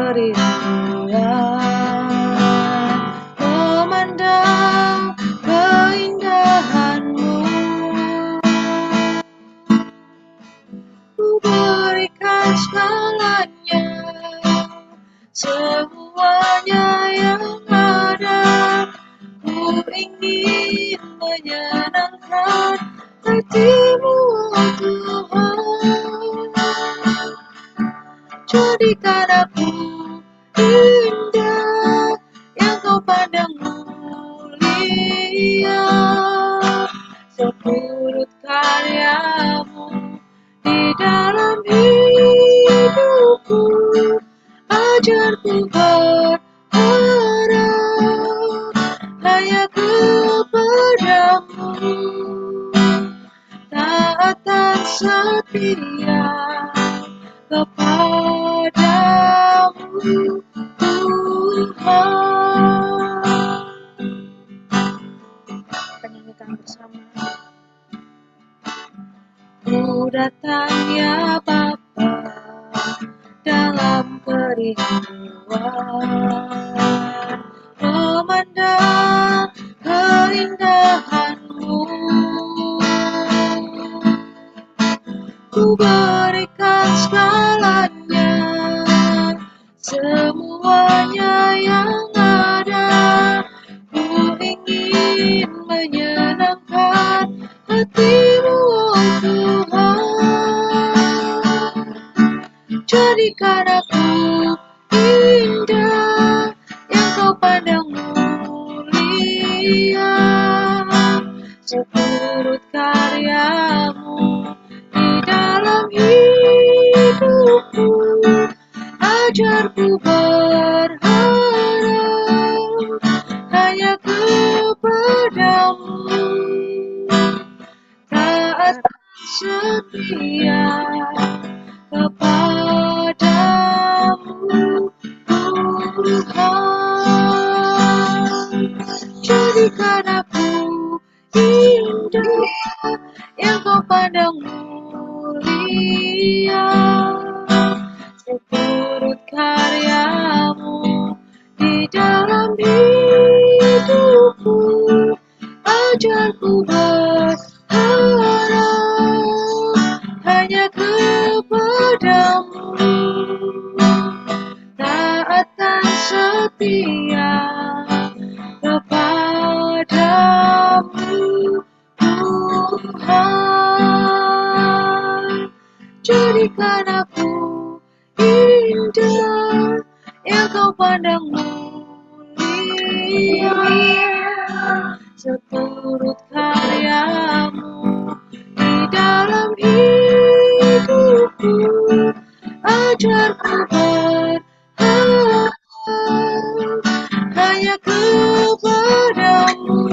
kerinduan, memandang keindahanmu. Ku berikan segalanya, semuanya yang ada. Ku ingin menyenangkan hatimu, oh Tuhan. Jadikan aku indah yang kau pandang mulia, seturut karyamu di dalam hidupku. Ajarku berharap hanya kepadamu, taat dan setia kepadamu, Tuhan. Kita nyanyikan bersama. Ku datang ya Bapa dalam kerinduan, memandang keindahanmu. Ku berikan segalanya, semuanya yang ada. Ku ingin menyenangkan hatimu, oh Tuhan. Jadikan aku indah yang kau pandang mulia, seturut karyamu di dalam hidupku. Ajarku berharap hanya kepadamu, taat setia kepadamu, Tuhan. Jadikan aku indah yang kau pandang mulia, seturut karyamu di dalam hidupku. Ajarku berharap hanya kepadamu, taat dan setia kepadamu, Tuhan. Jadikan aku indah yang kau pandang mulia, seturut karyamu di dalam hidupku. Ajarku berharap hanya kepadamu,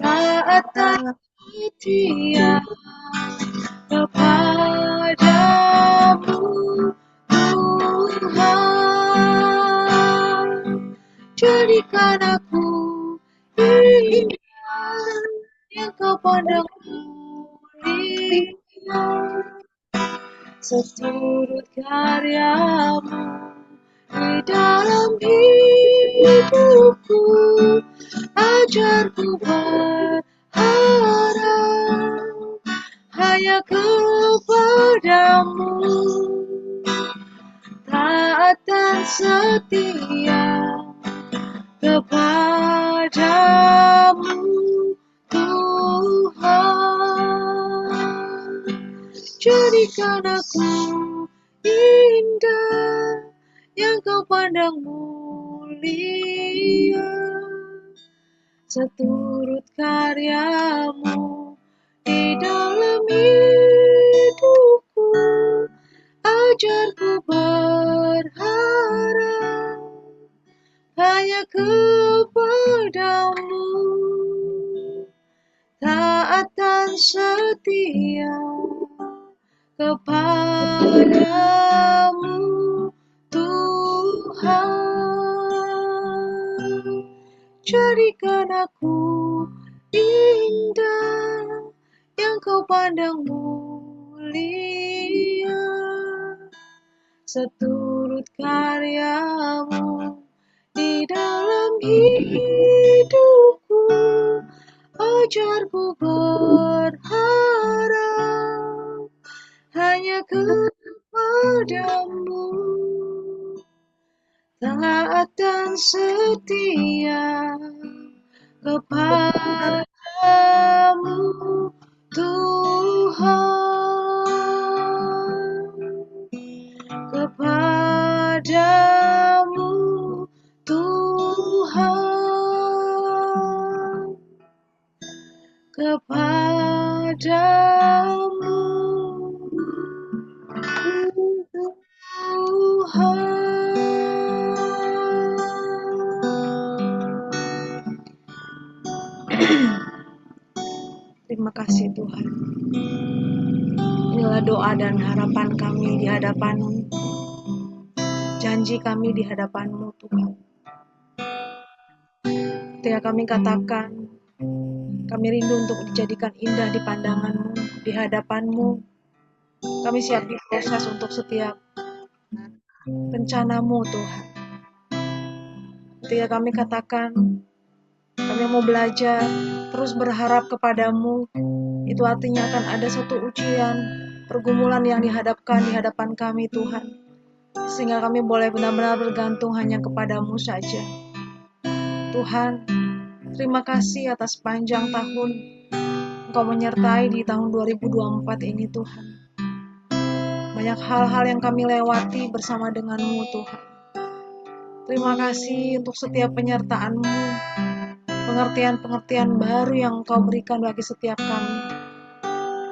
taat dan setia kepadamu, Tuhan. Jadikan aku indah yang kau pandang mulia, seturut karyamu di dalam hidupku. Ajarku berharap hanya kepadamu, taat dan setia kepadamu, Tuhan. Jadikan aku indah yang kau pandang mulia, seturut karyamu di dalam hidupku. Ajarku berharap hanya kepadamu, taat dan setia kepadamu, Tuhan. Jadikan aku indah yang kau pandang mulia, seturut menyambut karyamu di dalam hidupku. Ajarku berharap hanya kepadamu, taat dan setia kepadamu, Tuhan, kepadamu, Tuhan, kepadamu, Tuhan. Terima kasih Tuhan. Inilah doa dan harapan kami di hadapan-Mu. Janji kami di hadapan-Mu Tuhan. Ketika kami katakan, kami rindu untuk dijadikan indah di pandangan-Mu, di hadapan-Mu. Kami siap diproses untuk setiap rencana-Mu Tuhan. Ketika kami katakan, kami mau belajar, terus berharap kepadamu, itu artinya akan ada satu ujian, pergumulan yang dihadapkan di hadapan kami Tuhan. Sehingga kami boleh benar-benar bergantung hanya kepadamu saja. Tuhan, terima kasih atas panjang tahun Engkau menyertai di tahun 2024 ini Tuhan. Banyak hal-hal yang kami lewati bersama denganmu Tuhan. Terima kasih untuk setiap penyertaan-Mu, pengertian-pengertian baru yang Engkau berikan bagi setiap kami.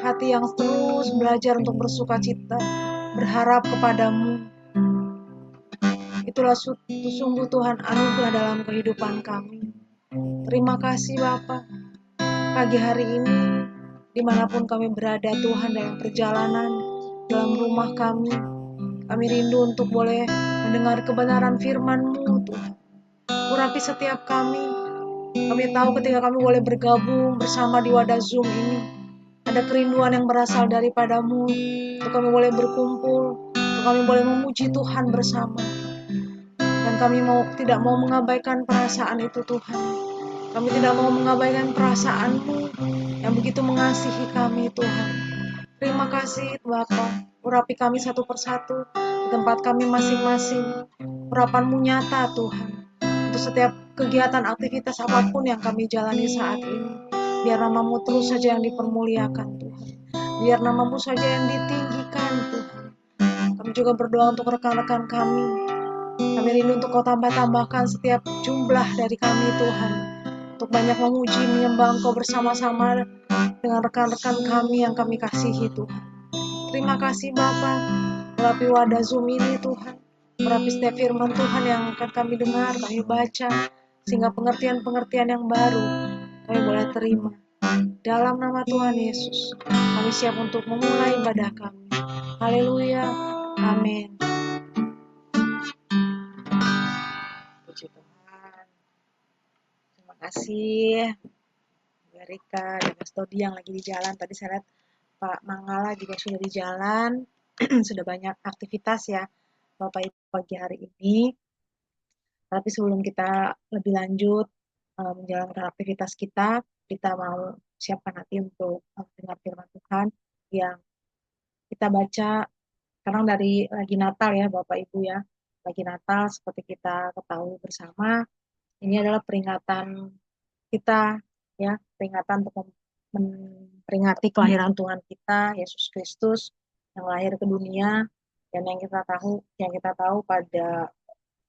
Hati yang terus belajar untuk bersuka cita, berharap kepadamu. Itulah sungguh Tuhan anugerah dalam kehidupan kami. Terima kasih Bapa. Pagi hari ini, dimanapun kami berada Tuhan dalam perjalanan, dalam rumah kami rindu untuk boleh mendengar kebenaran firman-Mu Tuhan. Urapi setiap kami. Kami tahu ketika kami boleh bergabung bersama di wadah Zoom ini, ada kerinduan yang berasal daripada-Mu, untuk kami boleh berkumpul, untuk kami boleh memuji Tuhan bersama. Dan kami tidak mau mengabaikan perasaan itu Tuhan. Kami tidak mau mengabaikan perasaan-Mu yang begitu mengasihi kami Tuhan. Terima kasih Bapa. Urapi kami satu persatu di tempat kami masing-masing. Urapan-Mu nyata Tuhan. Untuk setiap kegiatan aktivitas apapun yang kami jalani saat ini. Biar nama-Mu terus saja yang dipermuliakan Tuhan. Biar nama-Mu saja yang ditinggikan Tuhan. Kami juga berdoa untuk rekan-rekan kami. Kami rindu untuk Kau tambah-tambahkan setiap jumlah dari kami Tuhan. Untuk banyak memuji menyembah Engkau bersama-sama dengan rekan-rekan kami yang kami kasihi Tuhan. Terima kasih Bapa. Urapi wadah Zoom ini Tuhan. Urapi setiap firman Tuhan yang akan kami dengar, kami baca. Sehingga pengertian-pengertian yang baru kami boleh terima. Dalam nama Tuhan Yesus, kami siap untuk memulai ibadah kami. Haleluya. Amin. Puji Tuhan. Terima kasih. Bu Erika dan Mas Todi yang lagi di jalan. Tadi saya lihat Pak Manggala juga sudah di jalan. Sudah banyak aktivitas ya Bapak Ibu pagi hari ini. Tapi sebelum kita lebih lanjut menjalankan aktivitas kita mau siapkan hati untuk mendengar firman Tuhan yang kita baca sekarang dari lagi Natal ya Bapak Ibu ya. Lagi Natal seperti kita ketahui bersama, ini adalah peringatan kita ya, peringatan untuk memperingati kelahiran Tuhan kita Yesus Kristus yang lahir ke dunia, dan yang kita tahu pada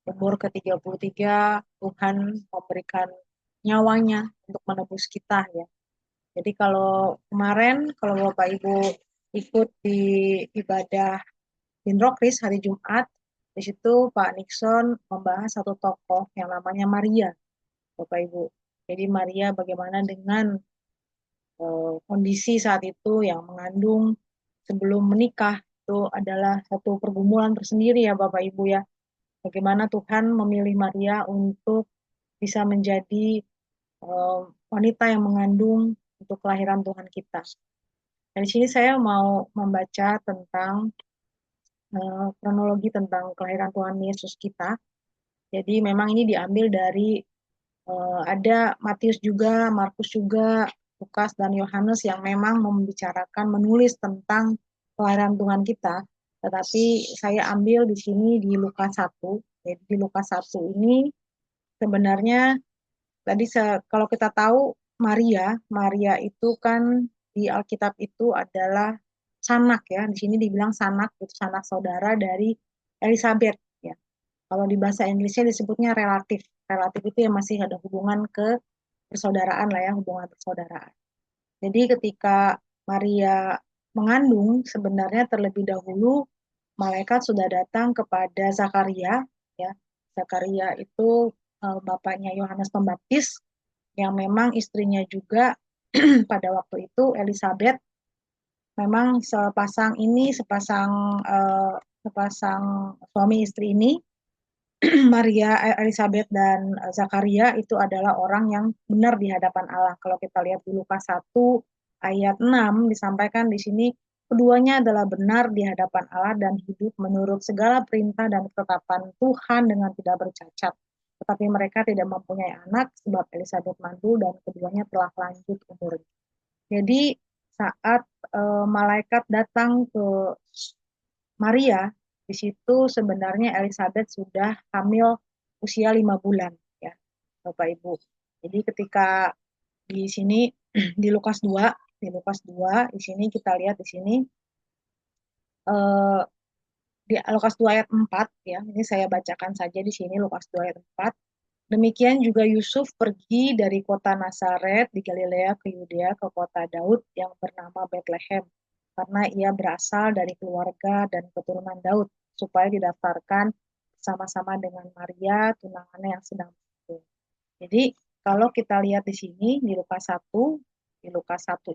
umur ke-33 Tuhan memberikan nyawanya untuk menebus kita ya. Jadi kalau kemarin kalau Bapak Ibu ikut di ibadah Inrokris hari Jumat, di situ Pak Nixon membahas satu tokoh yang namanya Maria, Bapak Ibu. Jadi Maria bagaimana dengan kondisi saat itu yang mengandung sebelum menikah, itu adalah satu pergumulan tersendiri ya Bapak Ibu ya. Bagaimana Tuhan memilih Maria untuk bisa menjadi wanita yang mengandung untuk kelahiran Tuhan kita. Dan di sini saya mau membaca tentang kronologi tentang kelahiran Tuhan Yesus kita. Jadi memang ini diambil dari ada Matius juga, Markus juga, Lukas dan Yohanes yang memang membicarakan, menulis tentang kelahiran Tuhan kita. Tetapi saya ambil di sini di Lukas 1. Jadi di Lukas 1 ini sebenarnya tadi kalau kita tahu Maria itu kan di Alkitab itu adalah sanak ya. Di sini dibilang sanak, itu sanak saudara dari Elizabeth ya. Kalau di bahasa Inggrisnya disebutnya relatif. Relatif itu yang masih ada hubungan ke persaudaraan lah ya, hubungan persaudaraan. Jadi ketika Maria mengandung, sebenarnya terlebih dahulu malaikat sudah datang kepada Zakaria ya. Zakaria itu bapaknya Yohanes Pembaptis yang memang istrinya juga pada waktu itu Elizabeth. Memang sepasang suami istri ini Maria, Elizabeth dan Zakaria itu adalah orang yang benar di hadapan Allah. Kalau kita lihat di Lukas 1 ayat 6 disampaikan di sini keduanya adalah benar di hadapan Allah dan hidup menurut segala perintah dan ketetapan Tuhan dengan tidak bercacat. Tetapi mereka tidak mempunyai anak sebab Elizabeth mandu dan keduanya telah lanjut umurnya. Jadi saat malaikat datang ke Maria, di situ sebenarnya Elizabeth sudah hamil usia 5 bulan, ya, Bapak Ibu. Jadi ketika di sini di Lukas 2, di sini kita lihat di sini eh, di Lukas 2 ayat 4 ya. Ini saya bacakan saja di sini Lukas 2 ayat 4. Demikian juga Yusuf pergi dari kota Nazaret di Galilea ke Yudea ke kota Daud yang bernama Bethlehem karena ia berasal dari keluarga dan keturunan Daud supaya didaftarkan sama-sama dengan Maria tunangannya yang sedang mengandung. Jadi kalau kita lihat di sini di Lukas 1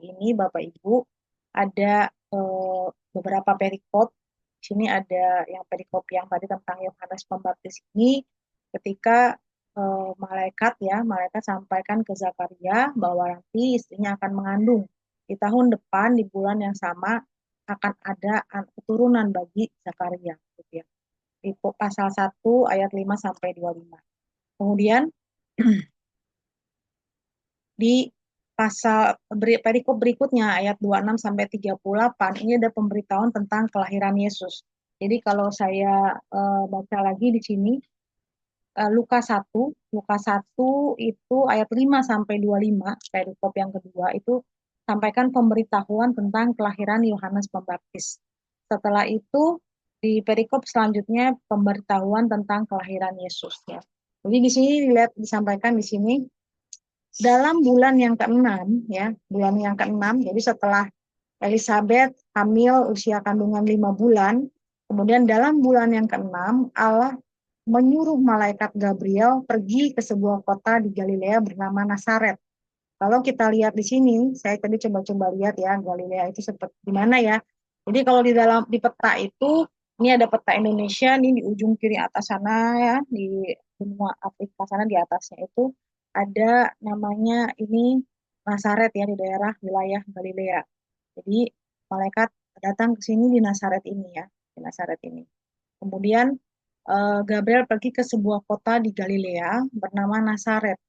ini Bapak Ibu ada beberapa perikop. Di sini ada yang perikop yang tadi tentang Yohanes Pembaptis ini ketika malaikat sampaikan ke Zakaria bahwa nanti istrinya akan mengandung di tahun depan di bulan yang sama akan ada keturunan bagi Zakaria gitu ya. Di pasal 1 ayat 5 sampai 25. Kemudian di pasal perikop berikutnya ayat 26 sampai 38 ini ada pemberitahuan tentang kelahiran Yesus. Jadi kalau saya baca lagi di sini Lukas 1 itu ayat 5 sampai 25 perikop yang kedua itu sampaikan pemberitahuan tentang kelahiran Yohanes Pembaptis. Setelah itu di perikop selanjutnya pemberitahuan tentang kelahiran Yesus ya. Jadi di sini disampaikan di sini dalam bulan yang ke-6 ya, bulan yang ke-6 jadi setelah Elizabeth hamil usia kandungan 5 bulan, kemudian dalam bulan yang ke-6 Allah menyuruh malaikat Gabriel pergi ke sebuah kota di Galilea bernama Nazaret. Kalau kita lihat di sini, saya tadi coba-coba lihat ya, Galilea itu seperti di mana ya. Jadi kalau di peta itu, ini ada peta Indonesia, nih di ujung kiri atas sana ya, di benua Afrika sana di atasnya itu ada namanya ini Nazaret ya di daerah wilayah Galilea. Jadi malaikat datang ke sini di Nazaret ini ya, di Nazaret ini. Kemudian Gabriel pergi ke sebuah kota di Galilea bernama Nazaret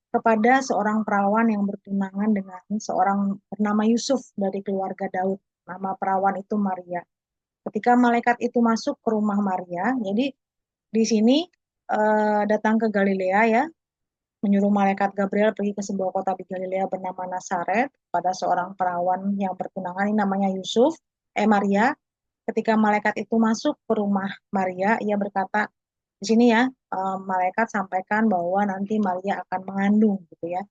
kepada seorang perawan yang bertunangan dengan seorang bernama Yusuf dari keluarga Daud. Nama perawan itu Maria. Ketika malaikat itu masuk ke rumah Maria, jadi di sini datang ke Galilea ya, menyuruh malaikat Gabriel pergi ke sebuah kota di Galilea bernama Nazaret pada seorang perawan yang bertunangan ini namanya Maria. Ketika malaikat itu masuk ke rumah Maria, ia berkata, di sini ya, malaikat sampaikan bahwa nanti Maria akan mengandung gitu ya.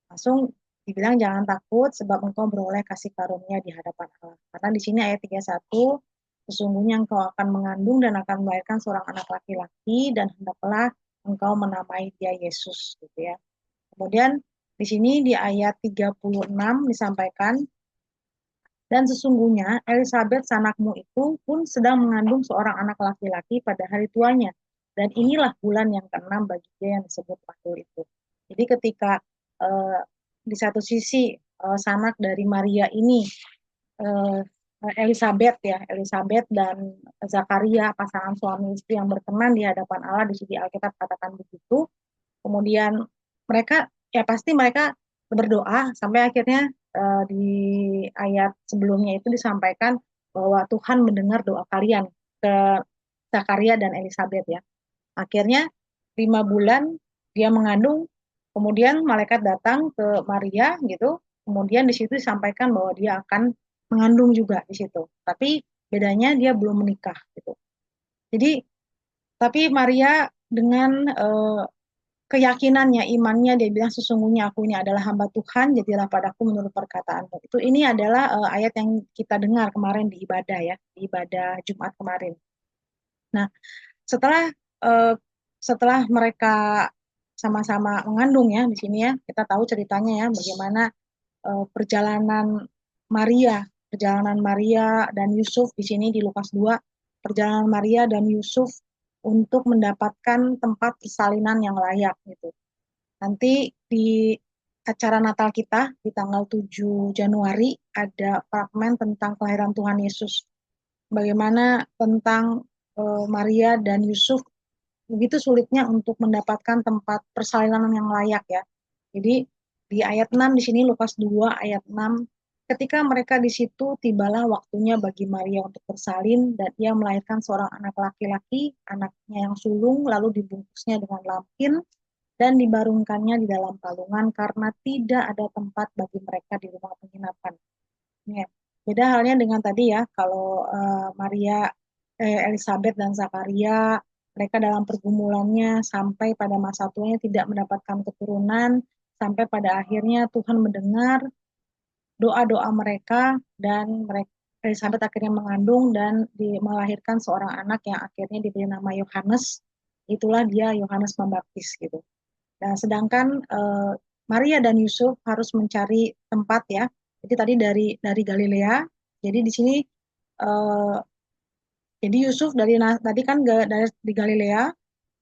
Langsung dibilang jangan takut sebab engkau beroleh kasih karunia di hadapan Allah. Karena di sini ayat 31, sesungguhnya engkau akan mengandung dan akan melahirkan seorang anak laki-laki dan hendaklah engkau menamai dia Yesus gitu ya. Kemudian di sini di ayat 36 disampaikan dan sesungguhnya Elizabeth sanakmu itu pun sedang mengandung seorang anak laki-laki pada hari tuanya. Dan inilah bulan yang ke-6 bagi dia yang disebut Mahul itu. Jadi ketika di satu sisi sanak dari Maria ini Elizabeth ya, Elizabeth dan Zakaria, pasangan suami istri yang berkenan di hadapan Allah, di sini Alkitab katakan begitu. Kemudian mereka, ya pasti mereka berdoa sampai akhirnya di ayat sebelumnya itu disampaikan bahwa Tuhan mendengar doa kalian ke Zakaria dan Elizabeth ya. Akhirnya 5 bulan dia mengandung, kemudian malaikat datang ke Maria gitu, kemudian di situ disampaikan bahwa dia akan mengandung juga di situ. Tapi bedanya dia belum menikah gitu. Jadi tapi Maria dengan keyakinannya, imannya, dia bilang sesungguhnya aku ini adalah hamba Tuhan, jadilah padaku menurut perkataanmu. Itu ini adalah ayat yang kita dengar kemarin di ibadah ya, di ibadah Jumat kemarin. Nah, setelah eh, setelah mereka sama-sama mengandung ya di sini ya, kita tahu ceritanya ya bagaimana perjalanan Maria, perjalanan Maria dan Yusuf di sini di Lukas 2, perjalanan Maria dan Yusuf untuk mendapatkan tempat persalinan yang layak gitu. Nanti di acara Natal kita di tanggal 7 Januari ada fragmen tentang kelahiran Tuhan Yesus. Bagaimana tentang Maria dan Yusuf begitu sulitnya untuk mendapatkan tempat persalinan yang layak ya. Jadi di ayat 6 di sini Lukas 2 ayat 6, ketika mereka di situ tibalah waktunya bagi Maria untuk bersalin dan ia melahirkan seorang anak laki-laki, anaknya yang sulung lalu dibungkusnya dengan lampin dan dibarungkannya di dalam palungan karena tidak ada tempat bagi mereka di rumah penginapan. Ya. Beda halnya dengan tadi ya, kalau Maria, Elizabeth dan Zakaria, mereka dalam pergumulannya sampai pada masa tuanya tidak mendapatkan keturunan, sampai pada akhirnya Tuhan mendengar doa-doa mereka dan mereka Elizabeth akhirnya mengandung dan melahirkan seorang anak yang akhirnya diberi nama Yohanes. Itulah dia Yohanes Pembaptis gitu. Nah, sedangkan Maria dan Yusuf harus mencari tempat ya. Jadi tadi dari Galilea. Jadi di sini eh, jadi Yusuf tadi kan di Galilea.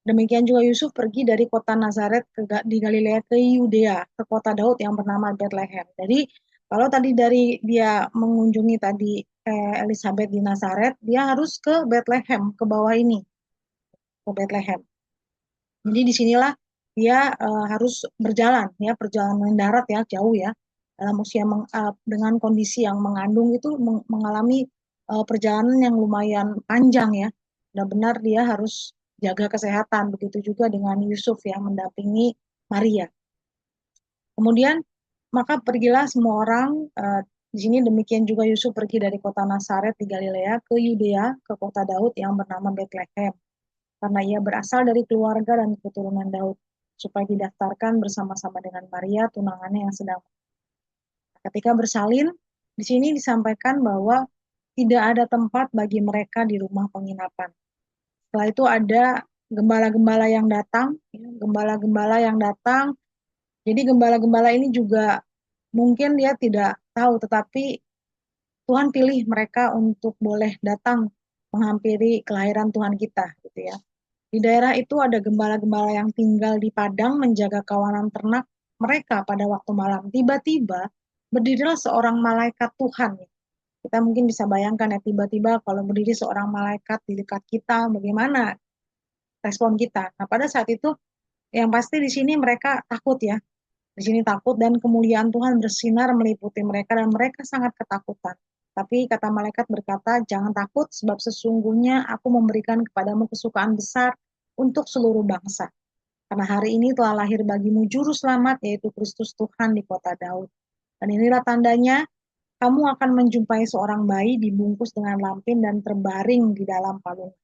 Demikian juga Yusuf pergi dari kota Nazaret di Galilea ke Yudea, ke kota Daud yang bernama Bethlehem. Jadi kalau tadi dari dia mengunjungi tadi Elizabeth di Nazaret, dia harus ke Bethlehem, ke bawah ini, ke Bethlehem. Jadi disinilah dia harus berjalan ya, perjalanan darat ya, jauh ya. Dalam usia dengan kondisi yang mengandung itu mengalami perjalanan yang lumayan panjang ya. Benar-benar dia harus jaga kesehatan. Begitu juga dengan Yusuf ya, mendampingi Maria. Kemudian maka pergilah semua orang di sini demikian juga Yusuf pergi dari kota Nazaret di Galilea ke Yudea, ke kota Daud yang bernama Bethlehem karena ia berasal dari keluarga dan keturunan Daud, supaya didaftarkan bersama-sama dengan Maria, tunangannya yang sedang. Ketika bersalin, di sini disampaikan bahwa tidak ada tempat bagi mereka di rumah penginapan. Setelah itu ada gembala-gembala yang datang, ya, gembala-gembala yang datang. Jadi gembala-gembala ini juga mungkin dia tidak tahu, tetapi Tuhan pilih mereka untuk boleh datang menghampiri kelahiran Tuhan kita, gitu ya. Di daerah itu ada gembala-gembala yang tinggal di padang menjaga kawanan ternak mereka pada waktu malam. Tiba-tiba berdirilah seorang malaikat Tuhan. Kita mungkin bisa bayangkan ya, tiba-tiba kalau berdiri seorang malaikat di dekat kita, bagaimana respon kita. Nah, pada saat itu yang pasti di sini mereka takut ya. Di sini takut dan kemuliaan Tuhan bersinar meliputi mereka dan mereka sangat ketakutan. Tapi kata malaikat berkata, jangan takut sebab sesungguhnya aku memberikan kepadamu kesukaan besar untuk seluruh bangsa. Karena hari ini telah lahir bagimu juru selamat yaitu Kristus Tuhan di kota Daud. Dan inilah tandanya, kamu akan menjumpai seorang bayi dibungkus dengan lampin dan terbaring di dalam palung.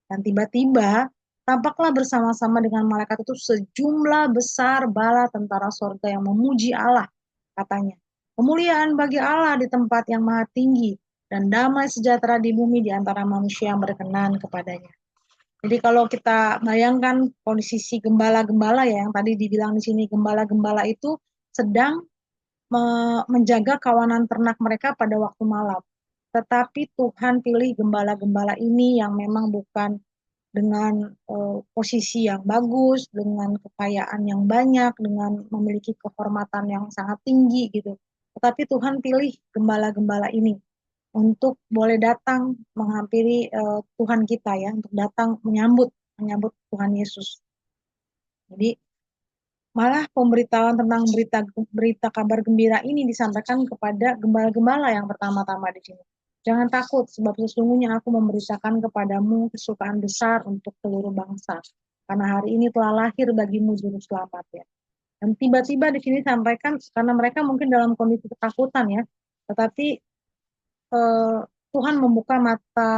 Dan tiba-tiba tampaklah bersama-sama dengan malaikat itu sejumlah besar bala tentara sorga yang memuji Allah, katanya. Kemuliaan bagi Allah di tempat yang maha tinggi, dan damai sejahtera di bumi di antara manusia yang berkenan kepadanya. Jadi kalau kita bayangkan posisi gembala-gembala ya, yang tadi dibilang di sini, gembala-gembala itu sedang menjaga kawanan ternak mereka pada waktu malam. Tetapi Tuhan pilih gembala-gembala ini yang memang bukan dengan posisi yang bagus, dengan kekayaan yang banyak, dengan memiliki kehormatan yang sangat tinggi gitu. Tetapi Tuhan pilih gembala-gembala ini. untuk boleh datang menghampiri Tuhan kita ya, untuk datang menyambut menyambut Tuhan Yesus. Jadi malah pemberitahuan tentang berita berita kabar gembira ini disampaikan kepada gembala-gembala yang pertama-tama di sini. Jangan takut, sebab sesungguhnya aku memberitakan kepadamu kesukaan besar untuk seluruh bangsa. Karena hari ini telah lahir bagimu juru selamat ya. Dan tiba-tiba di sini sampaikan karena mereka mungkin dalam kondisi ketakutan ya, tetapi eh, Tuhan membuka mata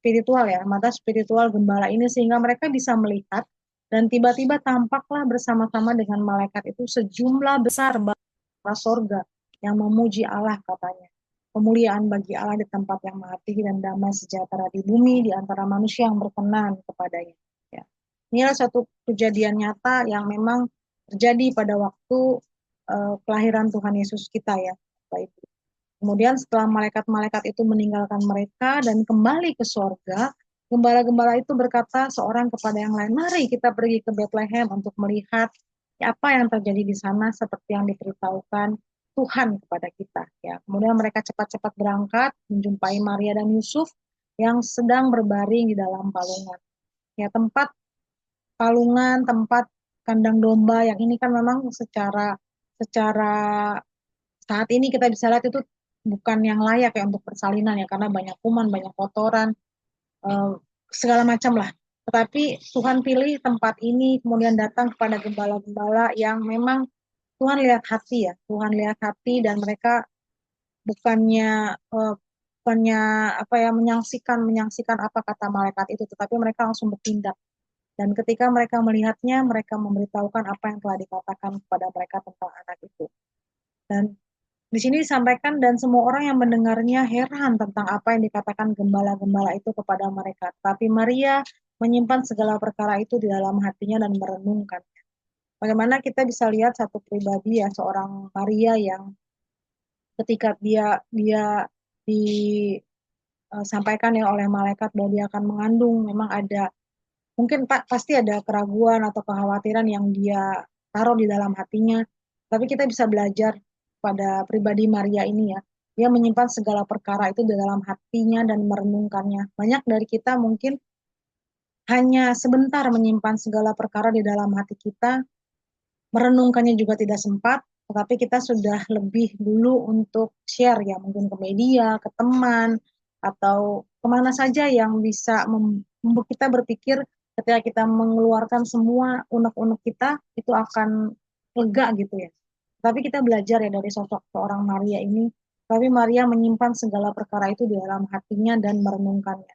spiritual ya, mata spiritual gembala ini sehingga mereka bisa melihat dan tiba-tiba tampaklah bersama-sama dengan malaikat itu sejumlah besar bala sorga yang memuji Allah katanya. Kemuliaan bagi Allah di tempat yang maha tinggi dan damai sejahtera di bumi di antara manusia yang berkenan kepadanya. Ya. Inilah satu kejadian nyata yang memang terjadi pada waktu kelahiran Tuhan Yesus kita ya, Bapak Ibu. Kemudian setelah malaikat-malaikat itu meninggalkan mereka dan kembali ke sorga, gembala-gembala itu berkata seorang kepada yang lain, mari kita pergi ke Bethlehem untuk melihat apa yang terjadi di sana seperti yang diberitahukan Tuhan kepada kita. Ya, kemudian mereka cepat-cepat berangkat menjumpai Maria dan Yusuf yang sedang berbaring di dalam palungan. Ya, tempat palungan, tempat kandang domba yang ini kan memang secara secara saat ini kita bisa lihat itu bukan yang layak ya untuk persalinan ya karena banyak kuman, banyak kotoran, eh, segala macam lah. Tetapi Tuhan pilih tempat ini kemudian datang kepada gembala-gembala yang memang Tuhan lihat hati ya, Tuhan lihat hati dan mereka bukannya bukannya apa ya menyaksikan menyaksikan apa kata malaikat itu, tetapi mereka langsung bertindak. Dan ketika mereka melihatnya, mereka memberitahukan apa yang telah dikatakan kepada mereka tentang anak itu. Dan di sini disampaikan dan semua orang yang mendengarnya heran tentang apa yang dikatakan gembala-gembala itu kepada mereka. Tapi Maria menyimpan segala perkara itu di dalam hatinya dan merenungkan. Bagaimana kita bisa lihat satu pribadi ya seorang Maria yang ketika dia dia disampaikan ya oleh malaikat bahwa dia akan mengandung, memang ada mungkin pasti ada keraguan atau kekhawatiran yang dia taruh di dalam hatinya. Tapi kita bisa belajar pada pribadi Maria ini ya. Dia menyimpan segala perkara itu di dalam hatinya dan merenungkannya. Banyak dari kita mungkin hanya sebentar menyimpan segala perkara di dalam hati kita, merenungkannya juga tidak sempat, tetapi kita sudah lebih dulu untuk share ya, mungkin ke media, ke teman, atau kemana saja yang bisa membuat kita berpikir ketika kita mengeluarkan semua unek-unek kita, itu akan lega gitu ya. Tapi kita belajar ya dari sosok seorang Maria ini, tapi Maria menyimpan segala perkara itu di dalam hatinya dan merenungkannya.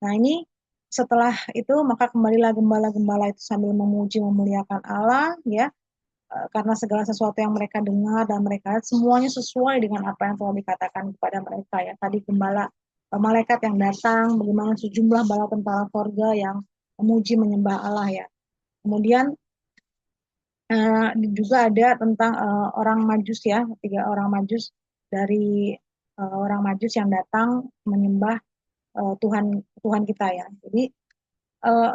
Nah ini setelah itu maka kembalilah gembala-gembala itu sambil memuji memuliakan Allah ya, karena segala sesuatu yang mereka dengar dan mereka lihat semuanya sesuai dengan apa yang telah dikatakan kepada mereka ya. Tadi gembala malaikat yang datang, bagaimana sejumlah bala tentara sorga yang memuji menyembah Allah ya. Kemudian juga ada tentang orang Majus ya, 3 orang Majus dari orang Majus yang datang menyembah Tuhan Tuhan kita ya. Jadi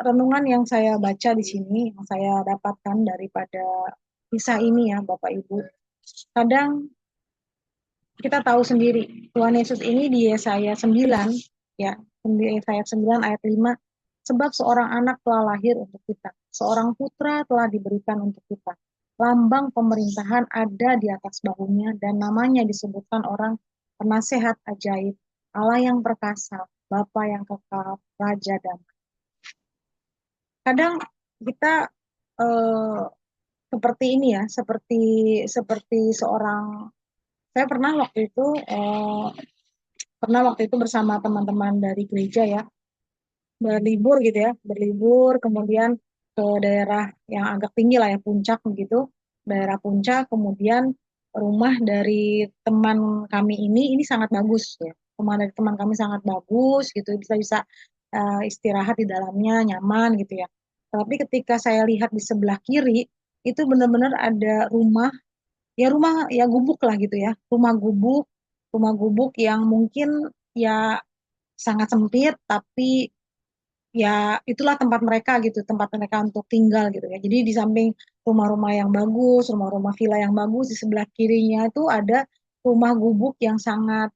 renungan yang saya baca di sini, yang saya dapatkan daripada kisah ini ya Bapak Ibu, kadang kita tahu sendiri Tuhan Yesus ini di Yesaya 9 ya, di Yesaya 9 ayat 5, sebab seorang anak telah lahir untuk kita, seorang putra telah diberikan untuk kita. Lambang pemerintahan ada di atas bahunya dan namanya disebutkan orang penasehat ajaib, Allah yang perkasa, Bapa yang kekal, Raja damai. Kadang kita eh, seperti ini ya, seperti seperti seorang saya pernah waktu itu bersama teman-teman dari gereja ya, berlibur gitu ya, berlibur kemudian ke daerah yang agak tinggi lah ya, puncak begitu, daerah puncak, kemudian rumah dari teman kami ini sangat bagus ya, rumah dari teman kami sangat bagus gitu, bisa-bisa istirahat di dalamnya nyaman gitu ya. Tapi ketika saya lihat di sebelah kiri itu benar-benar ada rumah ya gubuk lah gitu ya, rumah gubuk yang mungkin ya sangat sempit tapi ya itulah tempat mereka gitu, tempat mereka untuk tinggal gitu ya. Jadi di samping rumah-rumah yang bagus, rumah-rumah villa yang bagus, di sebelah kirinya itu ada rumah gubuk yang sangat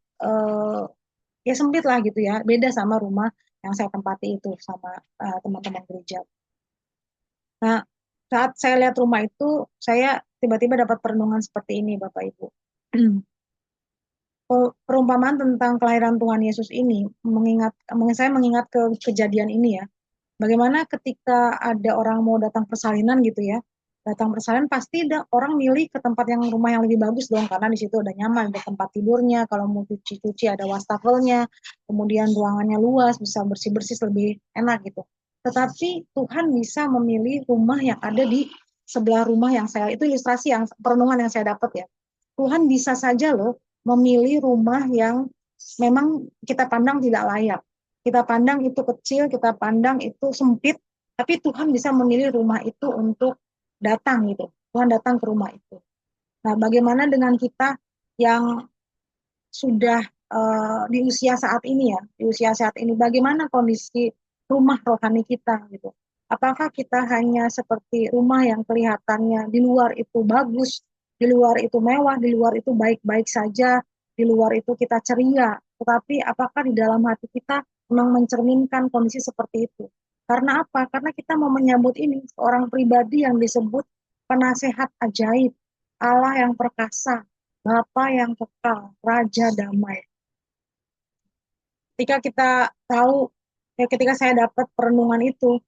ya sempit lah gitu ya, beda sama rumah yang saya tempati itu sama teman-teman gereja. Nah, saat saya lihat rumah itu, saya tiba-tiba dapat perenungan seperti ini, Bapak Ibu. Perumpamaan tentang kelahiran Tuhan Yesus ini saya mengingat ke kejadian ini ya. Bagaimana ketika ada orang mau datang persalinan gitu ya, datang persalinan pasti ada orang milih ke tempat yang rumah yang lebih bagus dong, karena di situ ada nyaman, ada tempat tidurnya, kalau mau cuci-cuci ada wastafelnya, kemudian ruangannya luas, bisa bersih-bersih lebih enak gitu. Tetapi Tuhan bisa memilih rumah yang ada di sebelah rumah yang saya, itu ilustrasi yang perenungan yang saya dapat ya. Tuhan bisa saja loh memilih rumah yang memang kita pandang tidak layak. Kita pandang itu kecil, kita pandang itu sempit, tapi Tuhan bisa memilih rumah itu untuk datang gitu. Tuhan datang ke rumah itu. Nah, bagaimana dengan kita yang sudah di usia saat ini ya, di usia saat ini, bagaimana kondisi rumah rohani kita gitu? Apakah kita hanya seperti rumah yang kelihatannya di luar itu bagus, di luar itu mewah, di luar itu baik-baik saja, di luar itu kita ceria, tetapi apakah di dalam hati kita memang mencerminkan kondisi seperti itu? Karena apa? Karena kita mau menyambut ini seorang pribadi yang disebut penasehat ajaib, Allah yang perkasa, Bapa yang kekal, Raja damai. Ketika kita tahu, ya ketika saya dapat perenungan itu,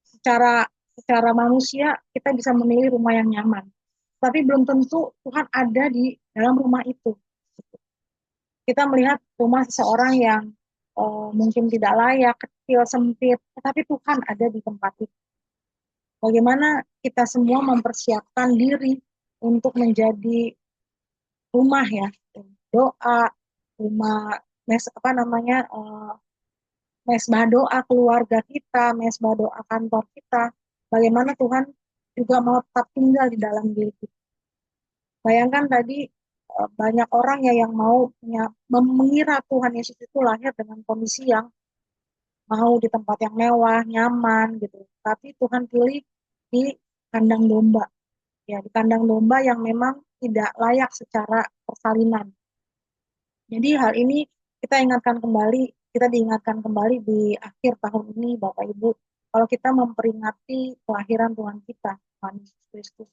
secara secara manusia kita bisa memilih rumah yang nyaman. Tapi belum tentu Tuhan ada di dalam rumah itu. Kita melihat rumah seseorang yang mungkin tidak layak, kecil, sempit, tetapi Tuhan ada di tempat itu. Bagaimana kita semua mempersiapkan diri untuk menjadi rumah ya, doa, rumah apa namanya mesbah doa keluarga kita, mesbah doa kantor kita. Bagaimana Tuhan juga mau tetap tinggal di dalam diri kita. Bayangkan tadi banyak orang ya yang mau mengira Tuhan Yesus itu lahir dengan kondisi yang mau di tempat yang mewah, nyaman gitu. Tapi Tuhan pilih di kandang domba. Ya, di kandang domba yang memang tidak layak secara persalinan. Jadi hal ini kita diingatkan kembali di akhir tahun ini, Bapak Ibu, kalau kita memperingati kelahiran Tuhan kita, Tuhan Yesus Kristus,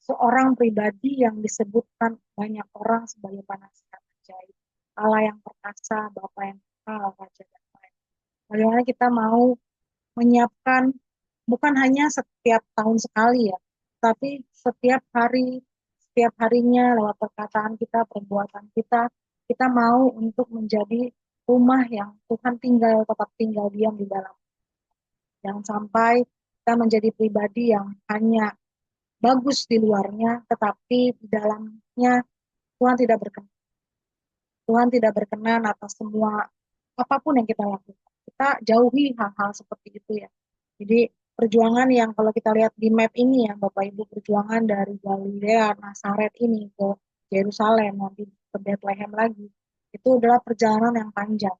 seorang pribadi yang disebutkan banyak orang sebagai penasehat ajaib, Allah yang perkasa, Bapa yang kekal, Raja damai. Bagaimana kita mau menyiapkan bukan hanya setiap tahun sekali ya, tapi setiap hari, setiap harinya lewat perkataan kita, perbuatan kita, kita mau untuk menjadi rumah yang Tuhan tetap tinggal diam di dalam. Jangan sampai kita menjadi pribadi yang hanya bagus di luarnya, tetapi di dalamnya Tuhan tidak berkenan. Tuhan tidak berkenan atas semua apapun yang kita lakukan. Kita jauhi hal-hal seperti itu ya. Jadi perjuangan yang kalau kita lihat di map ini ya Bapak Ibu, perjuangan dari Galilea, Nazaret ini ke Yerusalem, nanti ke Bethlehem lagi, itu adalah perjalanan yang panjang.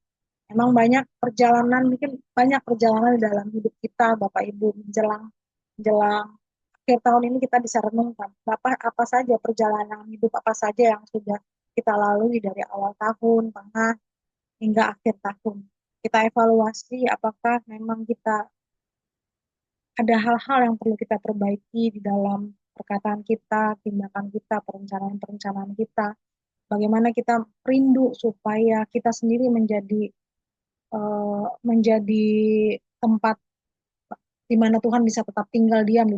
Memang mungkin banyak perjalanan di dalam hidup kita Bapak Ibu menjelang menjelang akhir tahun ini kita bisa renungkan apa saja perjalanan hidup apa saja yang sudah kita lalui dari awal tahun, tengah, hingga akhir tahun. Kita evaluasi apakah memang kita ada hal-hal yang perlu kita perbaiki di dalam perkataan kita, tindakan kita, perencanaan-perencanaan kita. Bagaimana kita rindu supaya kita sendiri menjadi tempat di mana Tuhan bisa tetap tinggal diam di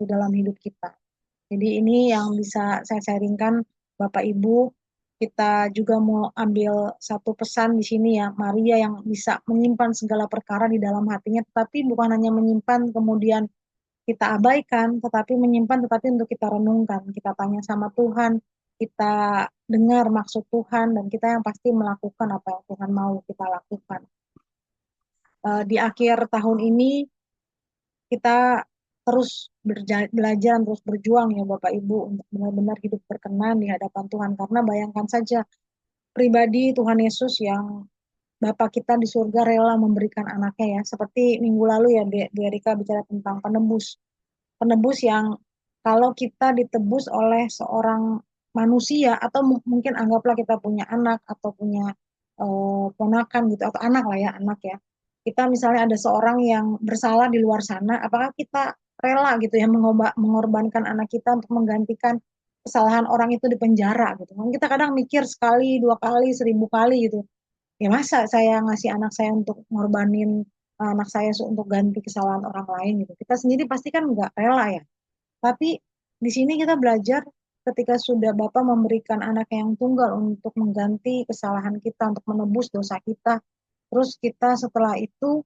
dalam hidup kita. Jadi ini yang bisa saya sharingkan Bapak Ibu. Kita juga mau ambil satu pesan di sini ya, Maria yang bisa menyimpan segala perkara di dalam hatinya, tetapi bukan hanya menyimpan kemudian kita abaikan, tetapi menyimpan tetapi untuk kita renungkan, kita tanya sama Tuhan, kita dengar maksud Tuhan, dan kita yang pasti melakukan apa yang Tuhan mau kita lakukan. Di akhir tahun ini kita terus belajar, terus berjuang ya Bapak Ibu untuk benar-benar hidup berkenan di hadapan Tuhan. Karena bayangkan saja pribadi Tuhan Yesus yang Bapa kita di surga rela memberikan anaknya ya. Seperti minggu lalu ya Bu Erika bicara tentang penebus. Penebus yang kalau kita ditebus oleh seorang manusia atau mungkin anggaplah kita punya anak atau punya ponakan gitu atau anak lah ya, anak ya. Kita misalnya ada seorang yang bersalah di luar sana, apakah kita rela gitu ya mengorbankan anak kita untuk menggantikan kesalahan orang itu di penjara gitu. Kan kita kadang mikir sekali, dua kali, seribu kali gitu. Ya masa saya ngasih anak saya untuk ngorbanin anak saya untuk ganti kesalahan orang lain gitu. Kita sendiri pasti kan nggak rela ya. Tapi di sini kita belajar ketika sudah Bapa memberikan anak yang tunggal untuk mengganti kesalahan kita, untuk menebus dosa kita. Terus kita setelah itu,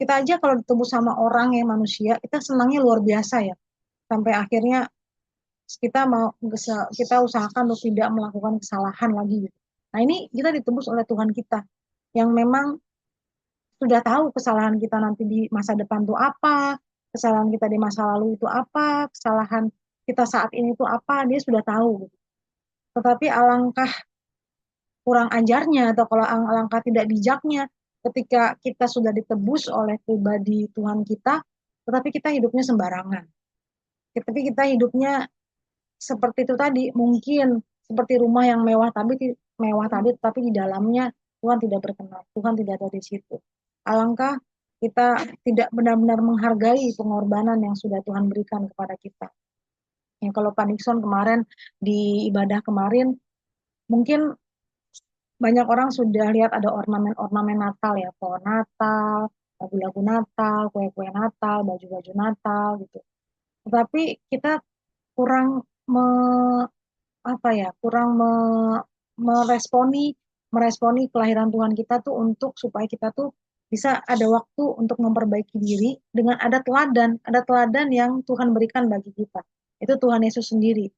kita aja kalau ditebus sama orang yang manusia, kita senangnya luar biasa ya. Sampai akhirnya kita usahakan untuk tidak melakukan kesalahan lagi gitu. Nah ini kita ditebus oleh Tuhan kita yang memang sudah tahu kesalahan kita nanti di masa depan itu apa, kesalahan kita di masa lalu itu apa, kesalahan kita saat ini itu apa, dia sudah tahu. Tetapi alangkah kurang ajarnya atau kalau alangkah tidak bijaknya ketika kita sudah ditebus oleh pribadi Tuhan kita, tetapi kita hidupnya sembarangan. Tapi kita hidupnya seperti itu tadi, mungkin seperti rumah yang mewah tadi, tapi di dalamnya Tuhan tidak berkenan, Tuhan tidak ada di situ. Alangkah kita tidak benar-benar menghargai pengorbanan yang sudah Tuhan berikan kepada kita. Ya, kalau Pak Nixon kemarin di ibadah kemarin, mungkin banyak orang sudah lihat ada ornamen-ornamen Natal ya, pohon Natal, lagu-lagu Natal, kue-kue Natal, baju-baju Natal gitu. Tetapi kita kurang me, apa ya kurang meresponi meresponi kelahiran Tuhan kita tuh untuk supaya kita tuh bisa ada waktu untuk memperbaiki diri dengan ada teladan yang Tuhan berikan bagi kita, itu Tuhan Yesus sendiri,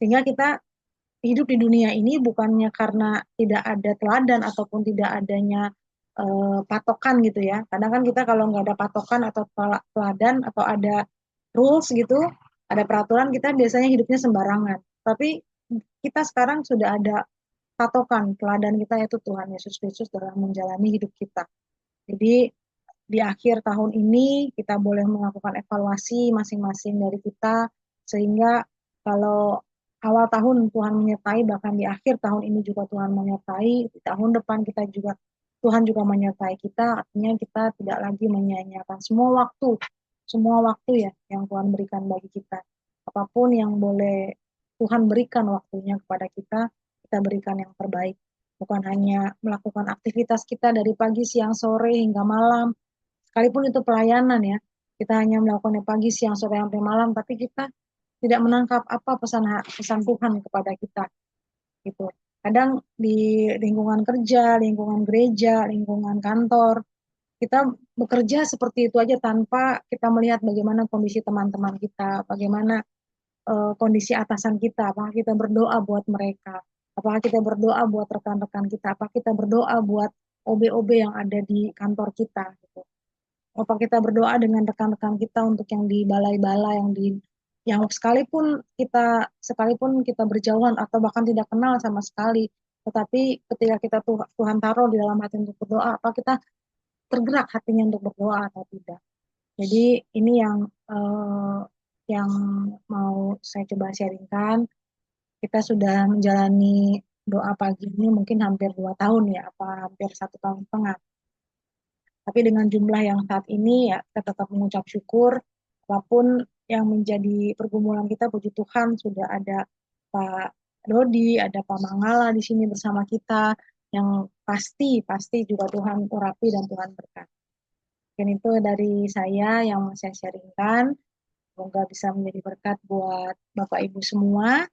sehingga kita hidup di dunia ini bukannya karena tidak ada teladan ataupun tidak adanya patokan gitu ya. Kadang kan kita kalau nggak ada patokan atau teladan atau ada rules gitu, ada peraturan, kita biasanya hidupnya sembarangan. Tapi kita sekarang sudah ada patokan, teladan kita yaitu Tuhan Yesus Kristus dalam menjalani hidup kita. Jadi di akhir tahun ini kita boleh melakukan evaluasi masing-masing dari kita, sehingga kalau awal tahun Tuhan menyertai, bahkan di akhir tahun ini juga Tuhan menyertai, di tahun depan kita juga Tuhan juga menyertai kita, artinya kita tidak lagi menyia-nyiakan semua waktu ya yang Tuhan berikan bagi kita. Apapun yang boleh Tuhan berikan waktunya kepada kita, kita berikan yang terbaik. Bukan hanya melakukan aktivitas kita dari pagi, siang, sore, hingga malam, sekalipun itu pelayanan ya, kita hanya melakukannya pagi, siang, sore, sampai malam, tapi kita tidak menangkap apa pesan Tuhan kepada kita gitu. Kadang di lingkungan kerja, lingkungan gereja, lingkungan kantor, kita bekerja seperti itu aja tanpa kita melihat bagaimana kondisi teman-teman kita, bagaimana kondisi atasan kita, apakah kita berdoa buat mereka, apakah kita berdoa buat rekan-rekan kita, apakah kita berdoa buat OB-OB yang ada di kantor kita gitu. Apa kita berdoa dengan rekan-rekan kita untuk yang di balai-balai yang sekalipun kita berjauhan atau bahkan tidak kenal sama sekali, tetapi ketika kita Tuhan taruh di dalam hati untuk berdoa, apa kita tergerak hatinya untuk berdoa atau tidak. Jadi ini yang mau saya coba sharingkan. Kita sudah menjalani doa pagi ini mungkin hampir 2 tahun ya, apa hampir 1,5 tahun. Tapi dengan jumlah yang saat ini ya kita tetap mengucap syukur apapun yang menjadi pergumulan kita, puji Tuhan sudah ada Pak Dodi, ada Pak Mangala di sini bersama kita yang pasti juga Tuhan urapi dan Tuhan berkati. Mungkin itu dari saya yang mau saya sharingkan. Semoga bisa menjadi berkat buat Bapak Ibu semua.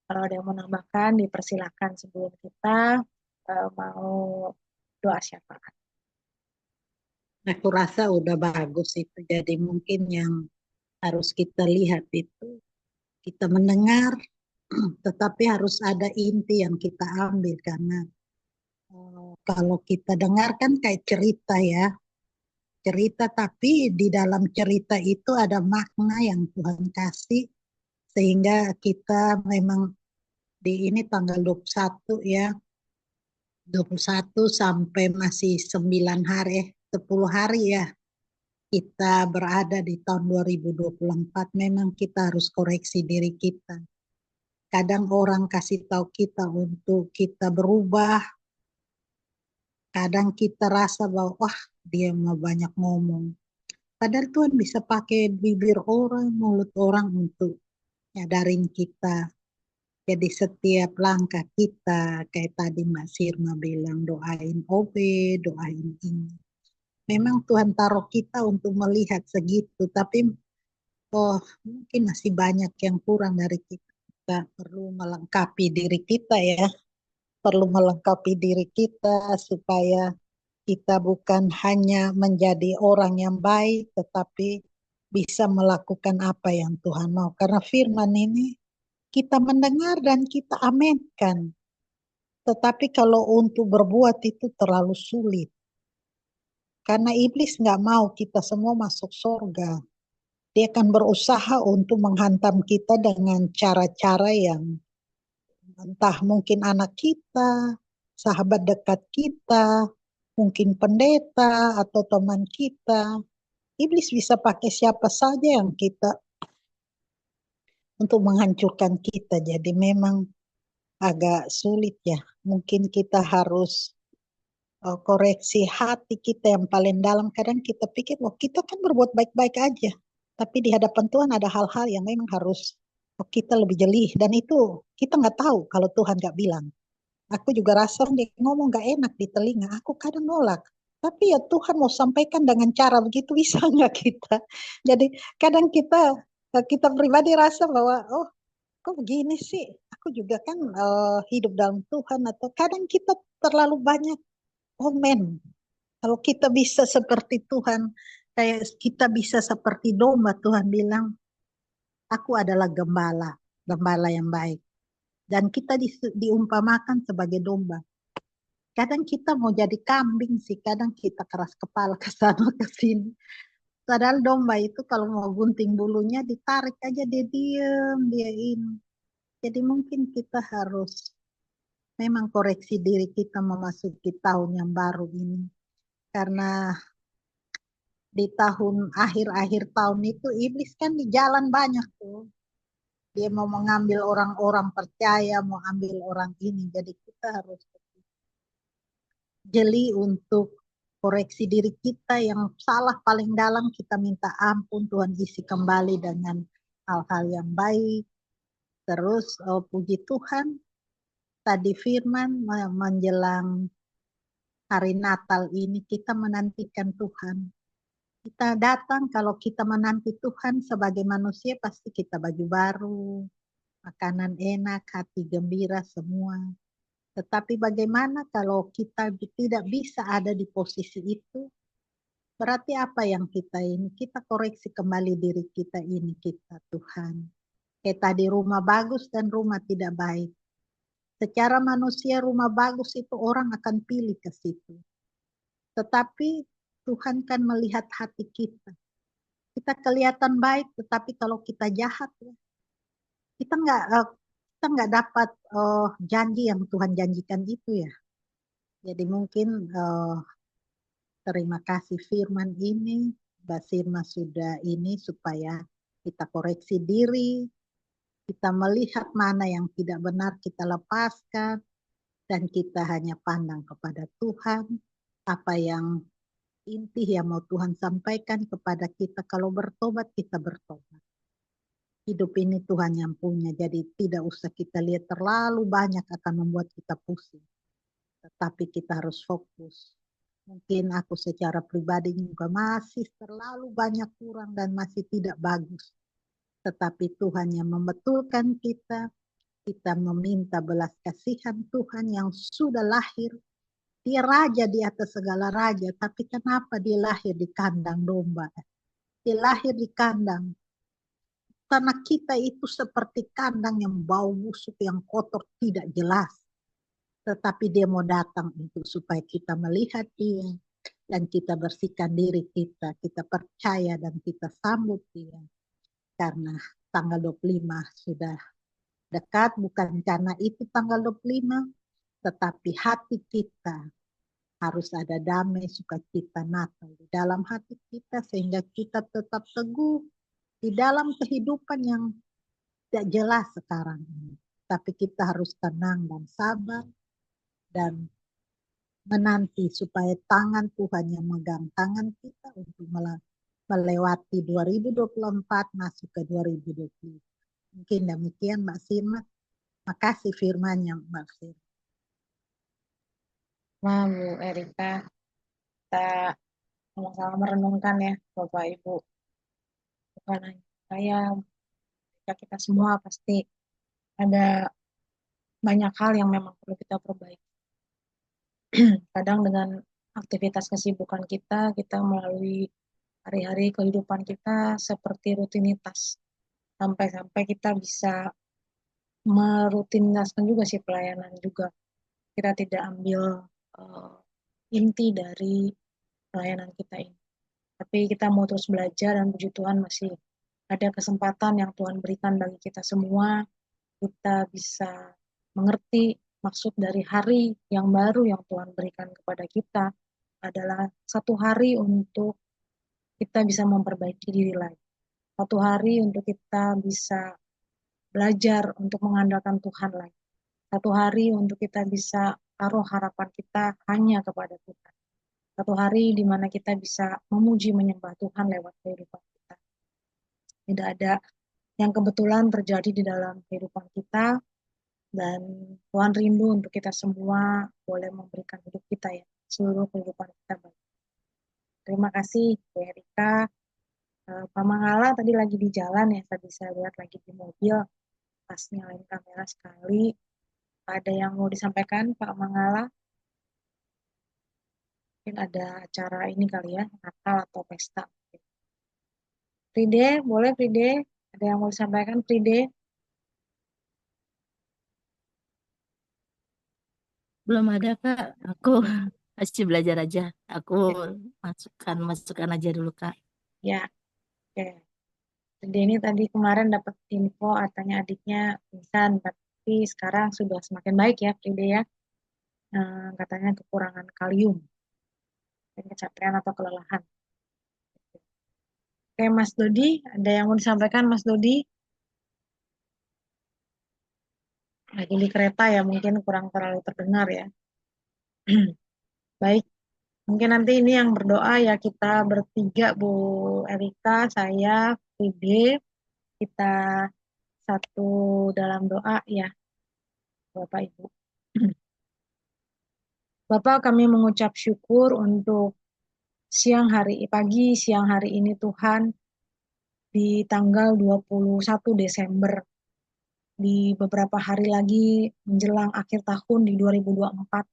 Kalau ada yang mau menambahkan, dipersilahkan sebelum kita mau doa syafaat. Aku rasa udah bagus itu. Jadi mungkin yang harus kita lihat itu, kita mendengar, tetapi harus ada inti yang kita ambil. Karena kalau kita dengarkan kayak cerita ya, cerita tapi di dalam cerita itu ada makna yang Tuhan kasih. Sehingga kita memang di ini tanggal 21 ya, 21 sampai masih 9 hari, 10 hari ya. Kita berada di tahun 2024, memang kita harus koreksi diri kita. Kadang orang kasih tahu kita untuk kita berubah, Kadang kita rasa bahwa wah dia mau banyak ngomong. Padahal Tuhan bisa pakai bibir orang, mulut orang untuk nyadarin kita. Jadi setiap langkah kita, kayak tadi Mbak Sirma bilang, doain OB, doain ini. Memang Tuhan taruh kita untuk melihat segitu, tapi oh mungkin masih banyak yang kurang dari kita. Kita perlu melengkapi diri kita ya, perlu melengkapi diri kita supaya kita bukan hanya menjadi orang yang baik, tetapi bisa melakukan apa yang Tuhan mau. Karena firman ini kita mendengar dan kita aminkan. Tetapi kalau untuk berbuat itu terlalu sulit. Karena iblis nggak mau kita semua masuk surga. Dia akan berusaha untuk menghantam kita dengan cara-cara yang entah mungkin anak kita, sahabat dekat kita, mungkin pendeta atau teman kita. Iblis bisa pakai siapa saja yang kita untuk menghancurkan kita. Jadi memang agak sulit ya. Mungkin kita harus koreksi hati kita yang paling dalam. Kadang kita pikir, wah kita kan berbuat baik-baik aja. Tapi di hadapan Tuhan ada hal-hal yang memang harus kita lebih jeli. Dan itu kita nggak tahu kalau Tuhan nggak bilang. Aku juga rasa dia ngomong nggak enak di telinga. Aku kadang nolak. Tapi ya Tuhan mau sampaikan dengan cara begitu bisa nggak kita? Jadi kadang kita pribadi rasa bahwa oh kok begini sih? Aku juga kan hidup dalam Tuhan atau kadang kita terlalu banyak komen. Kalau kita bisa seperti Tuhan, kayak kita bisa seperti domba, Tuhan bilang, aku adalah gembala, gembala yang baik. Dan kita diumpamakan sebagai domba. Kadang kita mau jadi kambing sih, kadang kita keras kepala ke sana ke sini. Padahal domba itu kalau mau gunting bulunya ditarik aja dia diem, dia ini. Jadi mungkin kita harus memang koreksi diri kita memasuki tahun yang baru ini. Karena di tahun akhir-akhir tahun itu iblis kan di jalan banyak tuh. Dia mau mengambil orang-orang percaya, mau ambil orang ini. Jadi kita harus jeli untuk koreksi diri kita yang salah paling dalam kita minta ampun Tuhan isi kembali dengan hal-hal yang baik. Terus puji Tuhan tadi firman menjelang hari Natal ini kita menantikan Tuhan. Kita datang kalau kita menanti Tuhan sebagai manusia pasti kita baju baru, makanan enak, hati gembira semua. Tetapi bagaimana kalau kita tidak bisa ada di posisi itu? Berarti apa yang kita ini? Kita koreksi kembali diri kita ini kita Tuhan. Kayak tadi rumah bagus dan rumah tidak baik. Secara manusia rumah bagus itu orang akan pilih ke situ. Tetapi Tuhan kan melihat hati kita. Kita kelihatan baik, tetapi kalau kita jahat ya, kita nggak dapat janji yang Tuhan janjikan itu ya. Jadi mungkin terima kasih firman ini, Mbak Sirma sudah ini supaya kita koreksi diri, kita melihat mana yang tidak benar kita lepaskan, dan kita hanya pandang kepada Tuhan, apa yang inti yang mau Tuhan sampaikan kepada kita, kalau bertobat kita bertobat. Hidup ini Tuhan yang punya, jadi tidak usah kita lihat terlalu banyak akan membuat kita pusing. Tetapi kita harus fokus. Mungkin aku secara pribadi juga masih terlalu banyak kurang dan masih tidak bagus. Tetapi Tuhan yang membetulkan kita, kita meminta belas kasihan Tuhan yang sudah lahir. Dia raja di atas segala raja, tapi kenapa dia lahir di kandang domba? Dia lahir di kandang. Karena kita itu seperti kandang yang bau busuk, yang kotor, tidak jelas. Tetapi dia mau datang untuk supaya kita melihat dia dan kita bersihkan diri kita. Kita percaya dan kita sambut dia. Karena tanggal 25 sudah dekat, bukan karena itu tanggal 25, tetapi hati kita harus ada damai sukacita Natal di dalam hati kita sehingga kita tetap teguh di dalam kehidupan yang tidak jelas sekarang ini. Tapi kita harus tenang dan sabar dan menanti supaya tangan Tuhan yang megang tangan kita untuk melewati 2024 masuk ke 2020. Mungkin demikian Mbak Sirma. Makasih firmannya Mbak Sirma. Nah, Bu Erika, kita sama-sama merenungkan ya, Bapak Ibu. Bukan hanya saya, kita semua pasti ada banyak hal yang memang perlu kita perbaiki. Kadang dengan aktivitas kesibukan kita melalui hari-hari kehidupan kita seperti rutinitas. Sampai-sampai kita bisa merutinitaskan juga sih pelayanan juga. Kita tidak ambil uh, inti dari pelayanan kita ini. Tapi kita mau terus belajar dan puji Tuhan masih ada kesempatan yang Tuhan berikan bagi kita semua. Kita bisa mengerti maksud dari hari yang baru yang Tuhan berikan kepada kita adalah satu hari untuk kita bisa memperbaiki diri lagi. Satu hari untuk kita bisa belajar untuk mengandalkan Tuhan lagi. Satu hari untuk kita bisa taruh harapan kita hanya kepada Tuhan. Satu hari di mana kita bisa memuji menyembah Tuhan lewat kehidupan kita. Tidak ada yang kebetulan terjadi di dalam kehidupan kita, dan Tuhan rindu untuk kita semua boleh memberikan hidup kita ya, seluruh kehidupan kita. Terima kasih Bu Erika. Pak Mangala tadi lagi di jalan ya, tadi saya lihat lagi di mobil, pas nyalain kamera sekali. Ada yang mau disampaikan Pak Mangala? Mungkin ada acara ini kali ya, Natal atau pesta. Fride, boleh Fride? Ada yang mau disampaikan Fride? Belum ada Kak, aku masih belajar aja. Aku masukkan aja dulu Kak. Ya, oke. Fride ini tadi kemarin dapat info katanya adiknya pingsan, tapi sekarang sudah semakin baik ya Fride ya. Katanya kekurangan kalium dan kecapean atau kelelahan. Oke, Mas Dodi, ada yang mau disampaikan Mas Dodi? Lagi di kereta ya, mungkin kurang terlalu terdengar ya. Baik, mungkin nanti ini yang berdoa ya kita bertiga, Bu Erika, saya, Fide, kita satu dalam doa ya, Bapak Ibu. Bapak, kami mengucap syukur untuk pagi, siang hari ini Tuhan, di tanggal 21 Desember, di beberapa hari lagi menjelang akhir tahun di 2024,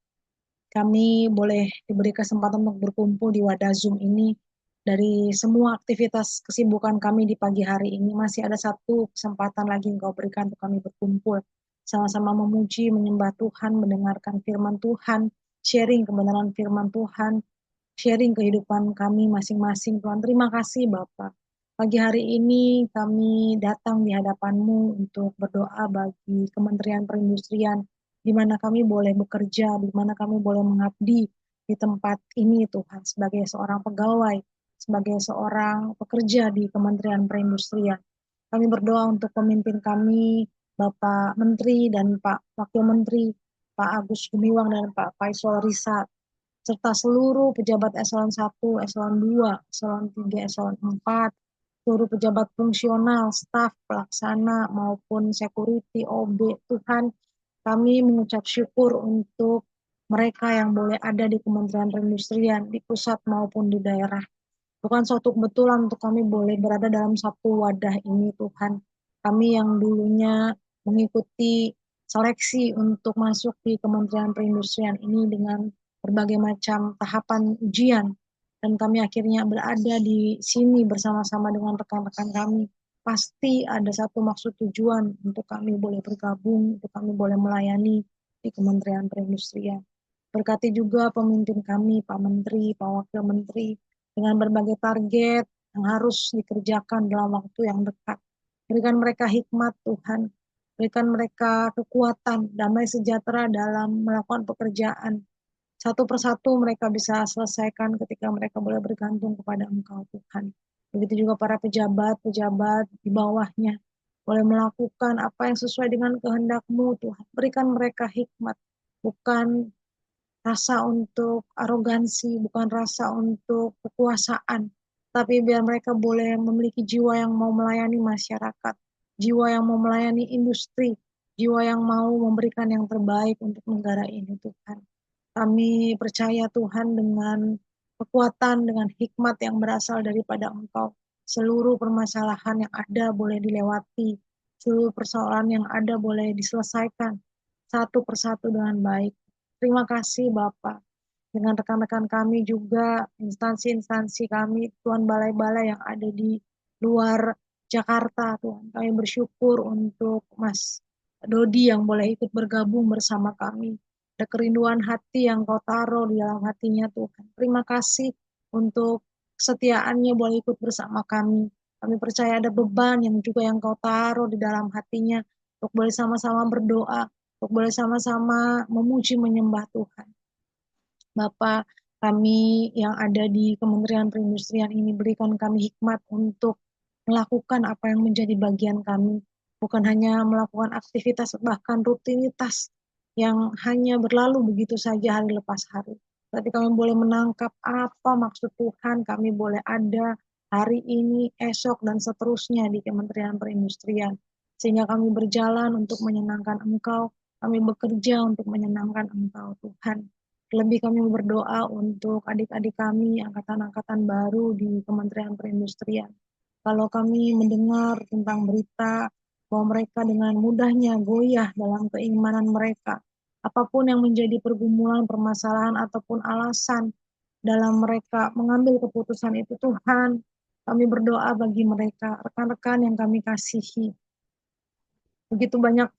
kami boleh diberi kesempatan untuk berkumpul di wadah Zoom ini. Dari semua aktivitas kesibukan kami di pagi hari ini, masih ada satu kesempatan lagi Engkau berikan untuk kami berkumpul. Sama-sama memuji, menyembah Tuhan, mendengarkan firman Tuhan, sharing kebenaran firman Tuhan, sharing kehidupan kami masing-masing. Tuhan, terima kasih Bapak. Pagi hari ini kami datang di hadapan-Mu untuk berdoa bagi Kementerian Perindustrian, di mana kami boleh bekerja, di mana kami boleh mengabdi di tempat ini Tuhan, sebagai seorang pegawai, sebagai seorang pekerja di Kementerian Perindustrian. Kami berdoa untuk pemimpin kami, Bapak Menteri dan Pak Wakil Menteri, Pak Agus Gumiwang dan Pak Faisal Risa, serta seluruh pejabat eselon 1, eselon 2, eselon 3, eselon 4, seluruh pejabat fungsional, staf, pelaksana, maupun security, OB, Tuhan, kami mengucap syukur untuk mereka yang boleh ada di Kementerian Perindustrian, di pusat maupun di daerah. Bukan suatu kebetulan untuk kami boleh berada dalam satu wadah ini, Tuhan. Kami yang dulunya mengikuti seleksi untuk masuk di Kementerian Perindustrian ini dengan berbagai macam tahapan ujian, dan kami akhirnya berada di sini bersama-sama dengan rekan-rekan kami. Pasti ada satu maksud tujuan untuk kami boleh bergabung, untuk kami boleh melayani di Kementerian Perindustrian. Berkati juga pemimpin kami, Pak Menteri, Pak Wakil Menteri, dengan berbagai target yang harus dikerjakan dalam waktu yang dekat. Berikan mereka hikmat Tuhan, berikan mereka kekuatan, damai sejahtera dalam melakukan pekerjaan. Satu persatu mereka bisa selesaikan ketika mereka boleh bergantung kepada Engkau Tuhan. Begitu juga para pejabat-pejabat di bawahnya boleh melakukan apa yang sesuai dengan kehendak-Mu Tuhan. Berikan mereka hikmat, bukan rasa untuk arogansi, bukan rasa untuk kekuasaan, tapi biar mereka boleh memiliki jiwa yang mau melayani masyarakat, jiwa yang mau melayani industri, jiwa yang mau memberikan yang terbaik untuk negara ini, Tuhan. Kami percaya Tuhan dengan kekuatan, dengan hikmat yang berasal daripada Engkau. Seluruh permasalahan yang ada boleh dilewati, seluruh persoalan yang ada boleh diselesaikan satu persatu dengan baik. Terima kasih Bapak. Dengan rekan-rekan kami juga, instansi-instansi kami, Tuhan balai-balai yang ada di luar Jakarta, Tuhan. Kami bersyukur untuk Mas Dodi yang boleh ikut bergabung bersama kami. Ada kerinduan hati yang Kau taruh di dalam hatinya, Tuhan. Terima kasih untuk kesetiaannya boleh ikut bersama kami. Kami percaya ada beban yang juga yang Kau taruh di dalam hatinya untuk boleh sama-sama berdoa, untuk boleh sama-sama memuji menyembah Tuhan. Bapak kami yang ada di Kementerian Perindustrian ini, berikan kami hikmat untuk melakukan apa yang menjadi bagian kami. Bukan hanya melakukan aktivitas, bahkan rutinitas yang hanya berlalu begitu saja hari lepas hari. Tapi kami boleh menangkap apa maksud Tuhan, kami boleh ada hari ini, esok, dan seterusnya di Kementerian Perindustrian. Sehingga kami berjalan untuk menyenangkan Engkau, kami bekerja untuk menyenangkan Engkau, Tuhan. Lebih kami berdoa untuk adik-adik kami, angkatan-angkatan baru di Kementerian Perindustrian. Kalau kami mendengar tentang berita bahwa mereka dengan mudahnya goyah dalam keimanan mereka, apapun yang menjadi pergumulan, permasalahan, ataupun alasan dalam mereka mengambil keputusan itu, Tuhan, kami berdoa bagi mereka, rekan-rekan yang kami kasihi. Begitu banyak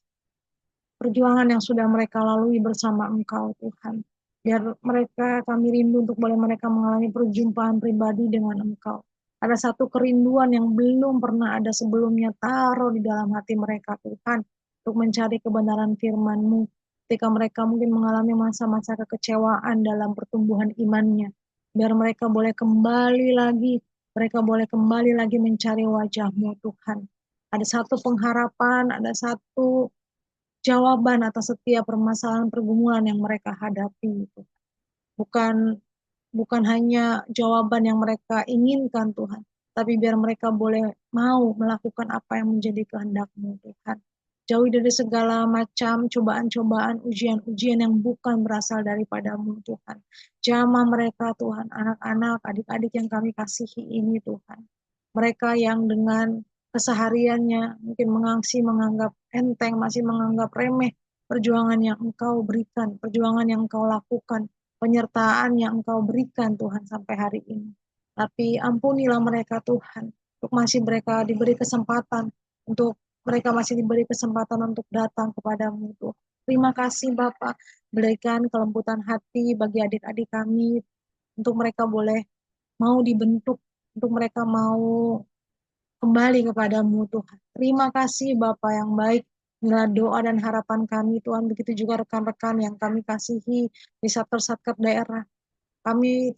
perjuangan yang sudah mereka lalui bersama Engkau, Tuhan. Biar mereka, kami rindu untuk boleh mereka mengalami perjumpaan pribadi dengan Engkau. Ada satu kerinduan yang belum pernah ada sebelumnya, taruh di dalam hati mereka, Tuhan, untuk mencari kebenaran firman-Mu. Ketika mereka mungkin mengalami masa-masa kekecewaan dalam pertumbuhan imannya, biar mereka boleh kembali lagi, mereka boleh kembali lagi mencari wajah-Mu, Tuhan. Ada satu pengharapan, ada satu jawaban atas setiap permasalahan pergumulan yang mereka hadapi itu. Bukan bukan hanya jawaban yang mereka inginkan Tuhan, tapi biar mereka boleh mau melakukan apa yang menjadi kehendak-Mu Tuhan. Jauhi dari segala macam cobaan-cobaan, ujian-ujian yang bukan berasal daripada-Mu Tuhan. Jamah mereka Tuhan, anak-anak, adik-adik yang kami kasihi ini Tuhan. Mereka yang dengan kesehariannya mungkin menganggap enteng, masih menganggap remeh perjuangan yang Engkau berikan, perjuangan yang Engkau lakukan, penyertaan yang Engkau berikan Tuhan sampai hari ini. Tapi ampunilah mereka Tuhan, untuk masih mereka diberi kesempatan, untuk mereka masih diberi kesempatan untuk datang kepadamu Tuhan. Terima kasih Bapak, berikan kelembutan hati bagi adik-adik kami, untuk mereka boleh mau dibentuk, untuk mereka mau kembali kepadamu Tuhan. Terima kasih Bapa yang baik. Inilah doa dan harapan kami Tuhan. Begitu juga rekan-rekan yang kami kasihi di satker-satker daerah. Kami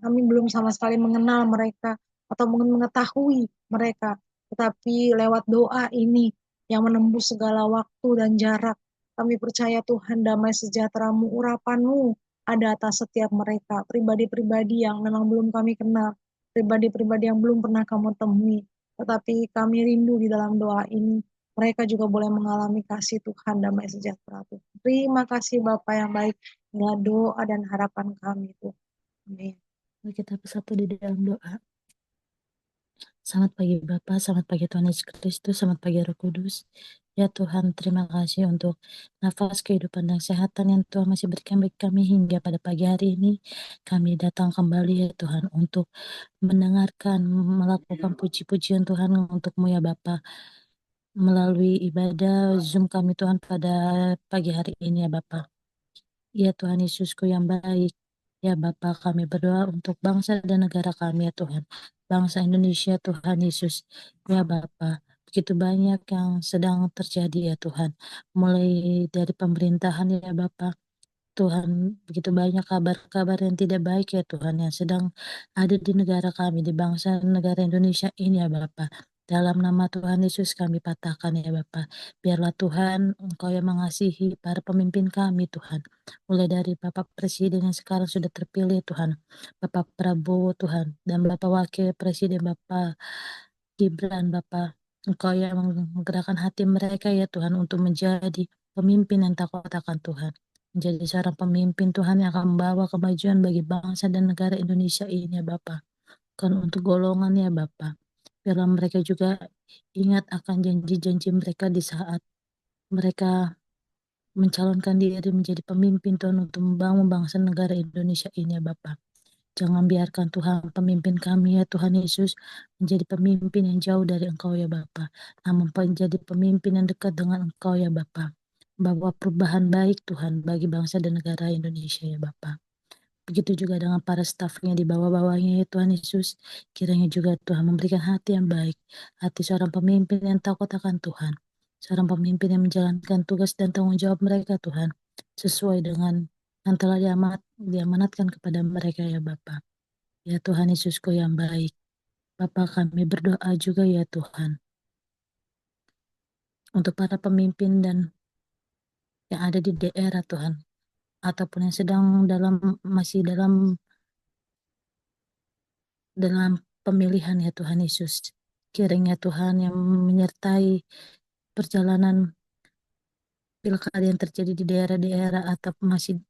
belum sama sekali mengenal mereka atau mengetahui mereka. Tetapi lewat doa ini yang menembus segala waktu dan jarak. Kami percaya Tuhan damai sejahtera-Mu, urapan-Mu ada atas setiap mereka. Pribadi-pribadi yang memang belum kami kenal. Pribadi-pribadi yang belum pernah kamu temui. Tetapi kami rindu di dalam doa ini, mereka juga boleh mengalami kasih Tuhan damai sejahtera Tuhan. Terima kasih Bapa yang baik. Inilah doa dan harapan kami Tuhan. Amin. Mari kita bersatu di dalam doa. Selamat pagi Bapa, selamat pagi Tuhan Yesus Kristus, selamat pagi Roh Kudus. Ya Tuhan, terima kasih untuk nafas kehidupan dan kesehatan yang Tuhan masih berikan bagi kami hingga pada pagi hari ini. Kami datang kembali ya Tuhan untuk mendengarkan, melakukan puji-pujian Tuhan untuk-Mu ya Bapa. Melalui ibadah Zoom kami Tuhan pada pagi hari ini ya Bapa. Ya Tuhan Yesusku yang baik. Ya Bapa, kami berdoa untuk bangsa dan negara kami ya Tuhan. Bangsa Indonesia Tuhan Yesus. Ya Bapa, begitu banyak yang sedang terjadi ya Tuhan. Mulai dari pemerintahan ya Bapa. Tuhan, begitu banyak kabar-kabar yang tidak baik ya Tuhan yang sedang ada di negara kami, di bangsa negara Indonesia ini ya Bapa. Dalam nama Tuhan Yesus kami patahkan ya Bapa. Biarlah Tuhan Engkau yang mengasihi para pemimpin kami Tuhan. Mulai dari Bapak Presiden yang sekarang sudah terpilih Tuhan. Bapak Prabowo Tuhan. Dan Bapak Wakil Presiden Bapak Gibran Bapak. Engkau yang menggerakkan hati mereka ya Tuhan untuk menjadi pemimpin yang takut akan Tuhan. Menjadi seorang pemimpin Tuhan yang akan membawa kemajuan bagi bangsa dan negara Indonesia ini ya Bapak. Bukan untuk golongan ya Bapak. Biarlah mereka juga ingat akan janji-janji mereka di saat mereka mencalonkan diri menjadi pemimpin Tuhan untuk membangun bangsa negara Indonesia ini ya Bapak. Jangan biarkan Tuhan pemimpin kami ya Tuhan Yesus menjadi pemimpin yang jauh dari Engkau ya Bapa, namun menjadi pemimpin yang dekat dengan Engkau ya Bapa. Bawa perubahan baik Tuhan bagi bangsa dan negara Indonesia ya Bapa. Begitu juga dengan para stafnya di bawah-bawahnya ya Tuhan Yesus. Kiranya juga Tuhan memberikan hati yang baik. Hati seorang pemimpin yang takut akan Tuhan. Seorang pemimpin yang menjalankan tugas dan tanggung jawab mereka Tuhan. Sesuai dengan yang telah diamanatkan kepada mereka ya Bapa. Ya Tuhan Yesusku yang baik. Bapa kami berdoa juga ya Tuhan. Untuk para pemimpin dan yang ada di daerah Tuhan. Ataupun yang sedang masih dalam pemilihan ya Tuhan Yesus. Kiranya Tuhan yang menyertai perjalanan pilkada yang terjadi di daerah-daerah atau masih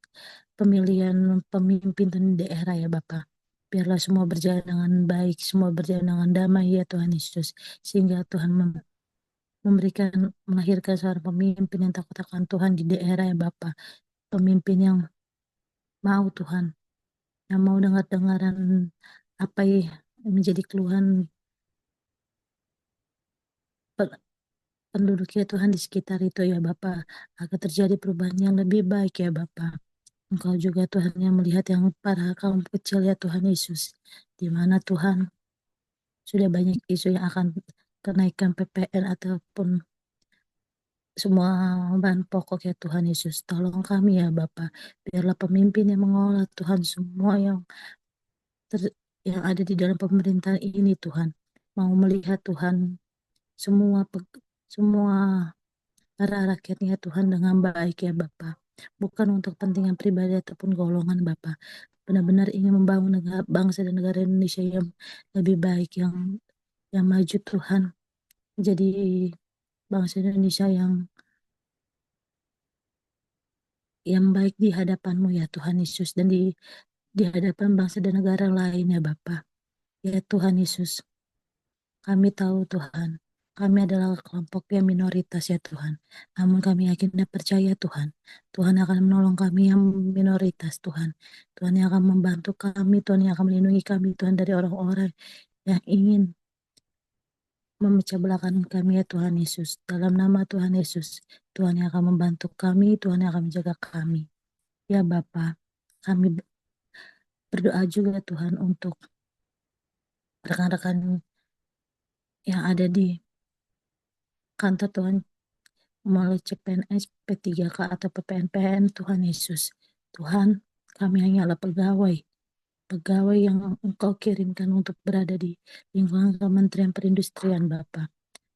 pemilihan pemimpin di daerah ya Bapak. Biarlah semua berjalan dengan baik, semua berjalan dengan damai ya Tuhan Yesus. Sehingga Tuhan melahirkan seorang pemimpin yang takut akan Tuhan di daerah ya Bapak. Pemimpin yang mau Tuhan, yang mau dengar-dengaran apa yang menjadi keluhan penduduk ya Tuhan di sekitar itu ya Bapa, agar terjadi perubahan yang lebih baik ya Bapa. Engkau juga Tuhan yang melihat yang para kaum kecil ya Tuhan Yesus, di mana Tuhan sudah banyak isu yang akan kenaikan PPN ataupun semua bahan pokok ya Tuhan Yesus. Tolong kami ya Bapa, biarlah pemimpin yang mengolah Tuhan semua yang ada di dalam pemerintahan ini Tuhan, mau melihat Tuhan semua para rakyatnya Tuhan dengan baik ya Bapa. Bukan untuk kepentingan pribadi ataupun golongan Bapa. Benar-benar ingin membangun bangsa dan negara Indonesia yang lebih baik, yang maju Tuhan. Jadi bangsa Indonesia yang baik di hadapan-Mu ya Tuhan Yesus, dan di hadapan bangsa dan negara lain ya Bapa. Ya Tuhan Yesus, kami tahu Tuhan, kami adalah kelompok yang minoritas ya Tuhan. Namun kami yakin dan percaya Tuhan, Tuhan akan menolong kami yang minoritas Tuhan. Tuhan yang akan membantu kami, Tuhan yang akan melindungi kami Tuhan dari orang-orang yang ingin memecah belahkan kami ya Tuhan Yesus. Dalam nama Tuhan Yesus, Tuhan yang akan membantu kami, Tuhan yang akan menjaga kami. Ya Bapa, kami berdoa juga Tuhan untuk rekan-rekan yang ada di kantor Tuhan melalui CPNS, P3K atau PPNPN Tuhan Yesus. Tuhan, kami hanyalah pegawai yang Engkau kirimkan untuk berada di lingkungan Kementerian Perindustrian Bapa.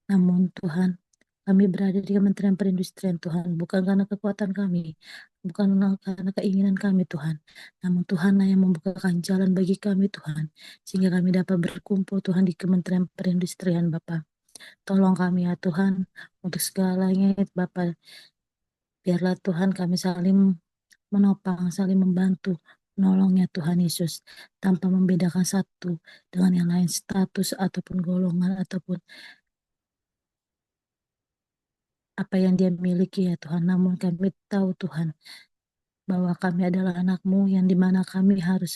Namun Tuhan, kami berada di Kementerian Perindustrian Tuhan, bukan karena kekuatan kami, bukan karena keinginan kami Tuhan, namun Tuhanlah yang membukakan jalan bagi kami Tuhan, sehingga kami dapat berkumpul Tuhan di Kementerian Perindustrian Bapa. Tolong kami ya Tuhan, untuk segalanya Bapa. Biarlah Tuhan kami saling menopang, saling membantu, menolongnya Tuhan Yesus, tanpa membedakan satu dengan yang lain, status ataupun golongan ataupun apa yang dia miliki ya Tuhan. Namun kami tahu Tuhan, bahwa kami adalah anak-Mu yang dimana kami harus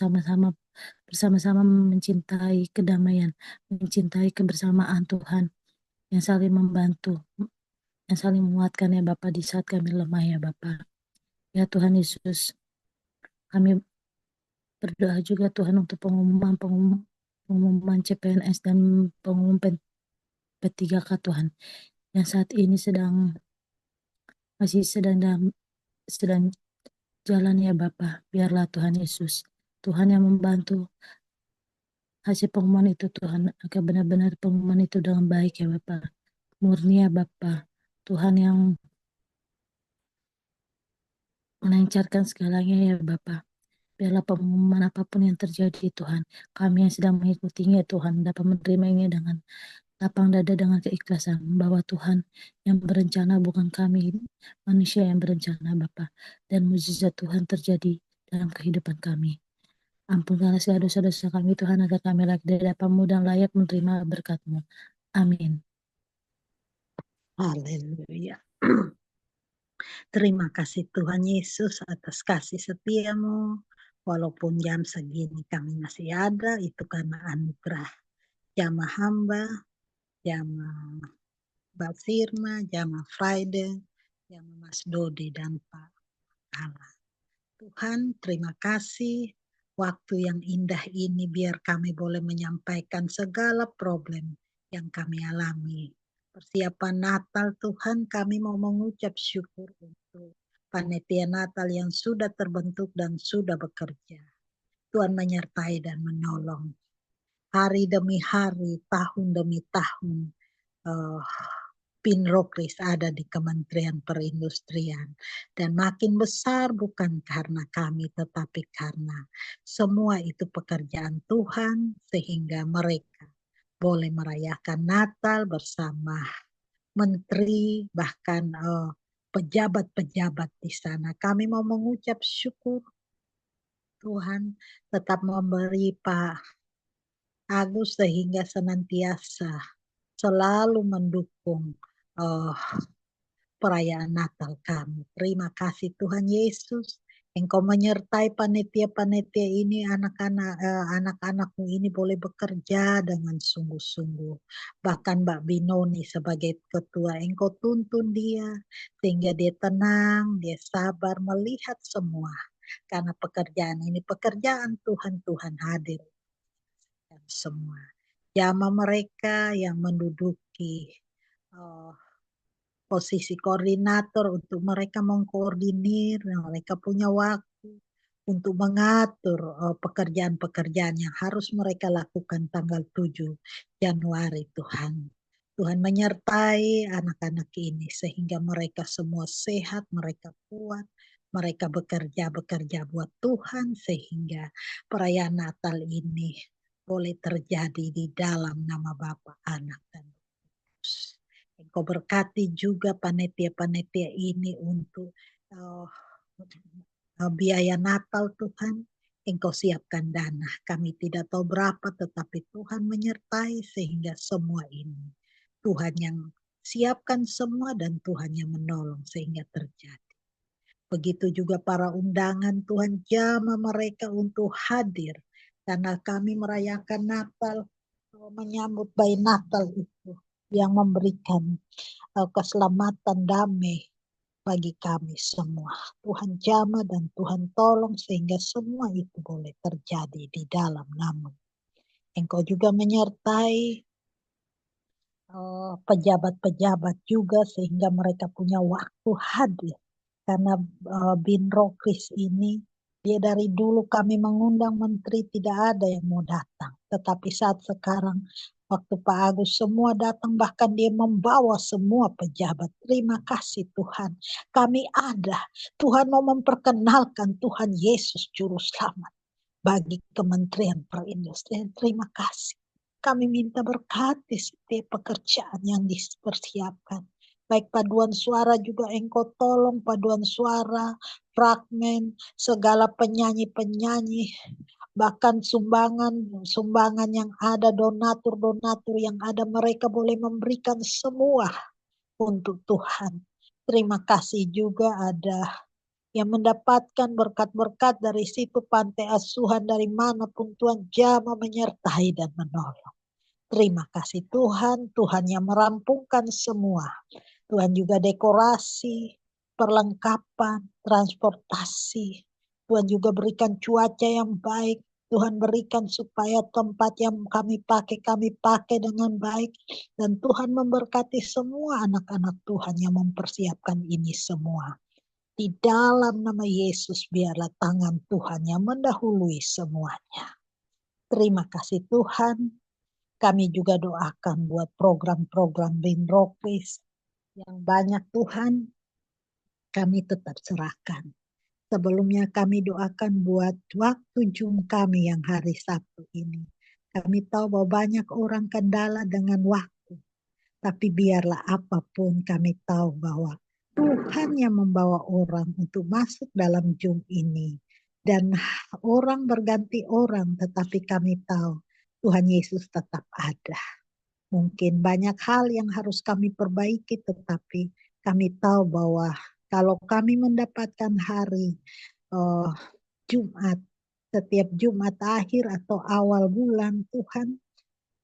bersama-sama mencintai kedamaian, mencintai kebersamaan Tuhan, yang saling membantu, yang saling menguatkan ya Bapa di saat kami lemah ya Bapa. Ya Tuhan Yesus, kami berdoa juga Tuhan untuk pengumuman CPNS dan pengumuman P3K Tuhan, yang saat ini masih sedang jalan ya Bapa. Biarlah Tuhan Yesus, Tuhan yang membantu hasil pengumuman itu Tuhan, agar benar-benar pengumuman itu dengan baik ya Bapa. Murni ya Bapa. Tuhan yang melancarkan segalanya ya Bapa. Biarlah pengumuman apapun yang terjadi Tuhan, kami yang sedang mengikutinya Tuhan dapat menerimanya dengan lapang dada dengan keikhlasan, bahwa Tuhan yang berencana bukan kami manusia yang berencana Bapa, dan mukjizat Tuhan terjadi dalam kehidupan kami. Ampunkanlah segala dosa-dosa kami Tuhan, agar kami layak di hadapan-Mu dan layak menerima berkat-Mu. Amin. Haleluya. Terima kasih Tuhan Yesus atas kasih setia-Mu. Walaupun jam segini kami masih ada, itu karena anugerah. Jamaah hamba, jamaah Mbak Firma, jamaah Friday, jamaah Mas Dodi dan Pak Allah. Tuhan, terima kasih waktu yang indah ini biar kami boleh menyampaikan segala problem yang kami alami. Persiapan Natal Tuhan, kami mau mengucap syukur untuk panitia Natal yang sudah terbentuk dan sudah bekerja. Tuhan menyertai dan menolong. Hari demi hari, tahun demi tahun, Pinrokris ada di Kementerian Perindustrian. Dan makin besar bukan karena kami, tetapi karena semua itu pekerjaan Tuhan, sehingga mereka boleh merayakan Natal bersama menteri, bahkan pejabat-pejabat di sana. Kami mau mengucap syukur Tuhan tetap memberi Pak Agus sehingga senantiasa selalu mendukung perayaan Natal kami. Terima kasih Tuhan Yesus. Engkau menyertai panitia-panitia ini, anak-anakmu ini boleh bekerja dengan sungguh-sungguh. Bahkan Mbak Binoni sebagai ketua, engkau tuntun dia sehingga dia tenang, dia sabar melihat semua. Karena pekerjaan ini pekerjaan Tuhan, Tuhan hadir dan semua. Jamaah mereka yang menduduki posisi koordinator, untuk mereka mengkoordinir, mereka punya waktu untuk mengatur pekerjaan-pekerjaan yang harus mereka lakukan tanggal 7 Januari Tuhan. Tuhan menyertai anak-anak ini sehingga mereka semua sehat, mereka kuat, mereka bekerja buat Tuhan sehingga perayaan Natal ini boleh terjadi di dalam nama Bapa, Anak, dan Roh Kudus. Engkau berkati juga panitia-panitia ini untuk biaya Natal Tuhan. Engkau siapkan dana. Kami tidak tahu berapa, tetapi Tuhan menyertai sehingga semua ini Tuhan yang siapkan semua dan Tuhan yang menolong sehingga terjadi. Begitu juga para undangan, Tuhan jamah mereka untuk hadir. Karena kami merayakan Natal, menyambut bayi Natal itu yang memberikan keselamatan damai bagi kami semua. Tuhan jamah dan Tuhan tolong sehingga semua itu boleh terjadi di dalam nama. Engkau juga menyertai pejabat-pejabat juga sehingga mereka punya waktu hadir. Karena Binrokris ini, dia dari dulu kami mengundang menteri tidak ada yang mau datang. Tetapi saat sekarang waktu Pak Agus semua datang, bahkan dia membawa semua pejabat. Terima kasih Tuhan. Kami ada. Tuhan mau memperkenalkan Tuhan Yesus Juru Selamat bagi Kementerian Perindustrian. Terima kasih. Kami minta berkati setiap pekerjaan yang dipersiapkan. Baik paduan suara juga engkau tolong, paduan suara, fragmen, segala penyanyi-penyanyi, bahkan sumbangan yang ada, donatur yang ada, mereka boleh memberikan semua untuk Tuhan. Terima kasih juga ada yang mendapatkan berkat-berkat dari situ pantai asuhan, dari manapun Tuhan jamah menyertai dan menolong. Terima kasih Tuhan, Tuhan yang merampungkan semua. Tuhan juga dekorasi, perlengkapan, transportasi. Tuhan juga berikan cuaca yang baik. Tuhan berikan supaya tempat yang kami pakai dengan baik. Dan Tuhan memberkati semua anak-anak Tuhan yang mempersiapkan ini semua. Di dalam nama Yesus biarlah tangan Tuhan yang mendahului semuanya. Terima kasih Tuhan. Kami juga doakan buat program-program Bin Rokis yang banyak Tuhan, kami tetap serahkan. Sebelumnya kami doakan buat waktu Zoom kami yang hari Sabtu ini. Kami tahu bahwa banyak orang kendala dengan waktu. Tapi biarlah apapun kami tahu bahwa Tuhan yang membawa orang untuk masuk dalam Zoom ini. Dan orang berganti orang, tetapi kami tahu Tuhan Yesus tetap ada. Mungkin banyak hal yang harus kami perbaiki, tetapi kami tahu bahwa kalau kami mendapatkan hari Jumat, setiap Jumat akhir atau awal bulan, Tuhan,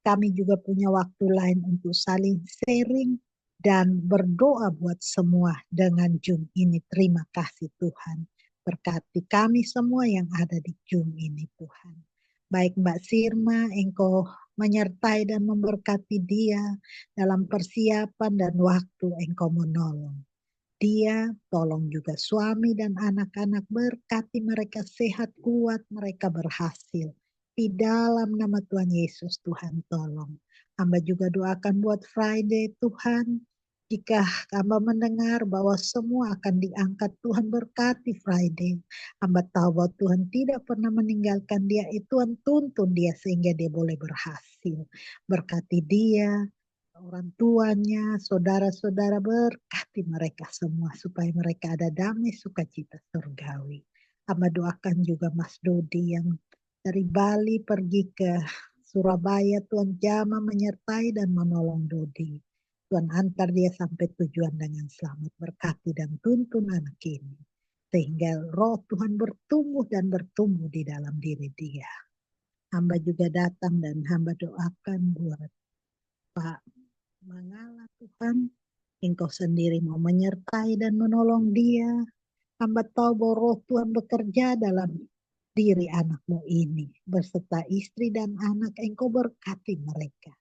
kami juga punya waktu lain untuk saling sharing dan berdoa buat semua dengan Zoom ini. Terima kasih Tuhan. Berkati kami semua yang ada di Zoom ini Tuhan. Baik Mbak Sirma, Engkau menyertai dan memberkati dia dalam persiapan dan waktu Engkau menolong. Dia tolong juga suami dan anak-anak, berkati mereka sehat kuat, mereka berhasil. Di dalam nama Tuhan Yesus Tuhan tolong. Hamba juga doakan buat Friday Tuhan. Jika hamba mendengar bahwa semua akan diangkat, Tuhan berkati Friday. Hamba tahu bahwa Tuhan tidak pernah meninggalkan dia. Tuhan tuntun dia sehingga dia boleh berhasil. Berkati dia, orang tuanya, saudara-saudara, berkati mereka semua supaya mereka ada damai sukacita surgawi. Hamba doakan juga Mas Dodi yang dari Bali pergi ke Surabaya, Tuhan jamah menyertai dan menolong Dodi. Tuhan antar dia sampai tujuan dengan selamat, berkati dan tuntun anak ini. Sehingga roh Tuhan bertumbuh dan bertumbuh di dalam diri dia. Hamba juga datang dan hamba doakan buat Pak Mangala Tuhan, Engkau sendiri mau menyertai dan menolong dia. Hamba tahu bahwa roh Tuhan bekerja dalam diri anakmu ini. Berserta istri dan anak, Engkau berkati mereka.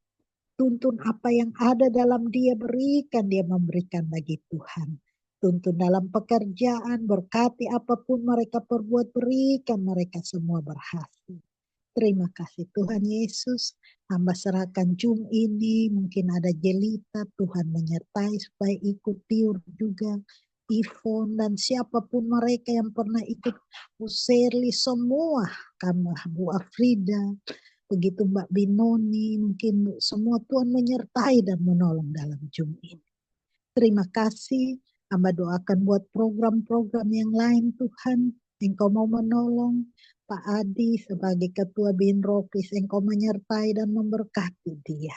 Tuntun apa yang ada dalam dia, berikan dia memberikan bagi Tuhan. Tuntun dalam pekerjaan, berkati apapun mereka perbuat, berikan mereka semua berhasil. Terima kasih Tuhan Yesus. Hamba serahkan Zoom ini, mungkin ada Jelita, Tuhan menyertai supaya ikut tiur juga. Ivon dan siapapun mereka yang pernah ikut, Bu Serli, semua, kamu Bu Afrida, begitu Mbak Binoni, mungkin semua Tuhan menyertai dan menolong dalam Zoom ini. Terima kasih, hamba doakan buat program-program yang lain Tuhan, Engkau mau menolong. Pak Adi sebagai Ketua Bin Rokis, Engkau menyertai dan memberkati dia.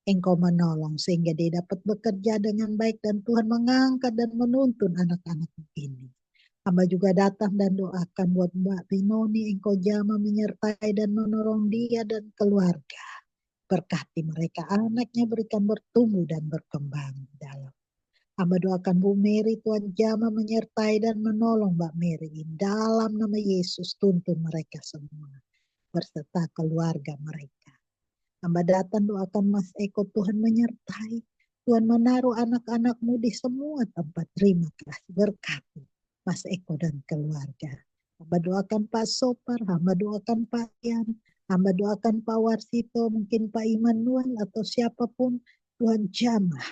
Engkau menolong sehingga dia dapat bekerja dengan baik dan Tuhan mengangkat dan menuntun anak-anak ini. Hamba juga datang dan doakan buat Mbak Binoni, Engkau jamah menyertai dan menolong dia dan keluarga. Berkati mereka, anaknya berikan bertumbuh dan berkembang dalam. Hamba doakan Bu Mary, Tuhan jamah menyertai dan menolong Mbak Mary. Dalam nama Yesus tuntun mereka semua, berserta keluarga mereka. Hamba datang doakan Mas Eko, Tuhan menyertai. Tuhan menaruh anak-anakmu di semua tempat. Terima kasih, berkati Mas Eko dan keluarga. Hamba doakan Pak Sopar, hamba doakan Pak Ian, hamba doakan Pak Warsito, mungkin Pak Immanuel atau siapapun, Tuhan jamah.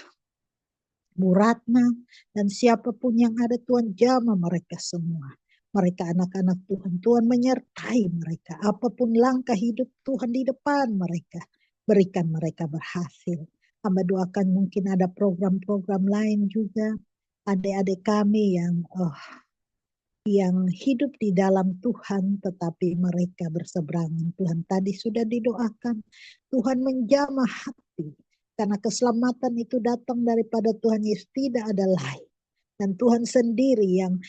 Bu Ratna dan siapapun yang ada, Tuhan jamah mereka semua. Mereka anak-anak Tuhan, Tuhan menyertai mereka. Apapun langkah hidup Tuhan di depan mereka, berikan mereka berhasil. Hamba doakan mungkin ada program-program lain juga. Adik-adik kami yang hidup di dalam Tuhan tetapi mereka berseberangan. Tuhan tadi sudah didoakan. Tuhan menjamah hati. Karena keselamatan itu datang daripada Tuhan Yesus, tidak ada lain. Dan Tuhan sendiri yang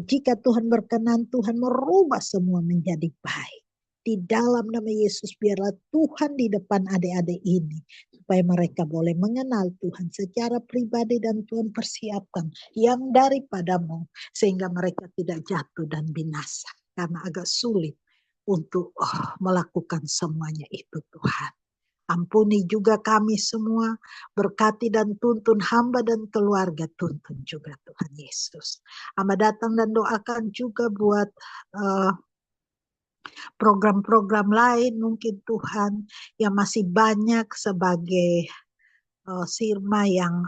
jika Tuhan berkenan, Tuhan merubah semua menjadi baik. Di dalam nama Yesus biarlah Tuhan di depan adik-adik ini. Supaya mereka boleh mengenal Tuhan secara pribadi dan Tuhan persiapkan yang daripadamu. Sehingga mereka tidak jatuh dan binasa. Karena agak sulit untuk melakukan semuanya itu Tuhan. Ampuni juga kami semua, berkati dan tuntun hamba dan keluarga, tuntun juga Tuhan Yesus. Hamba datang dan doakan juga buat program-program lain mungkin Tuhan yang masih banyak sebagai Sirma yang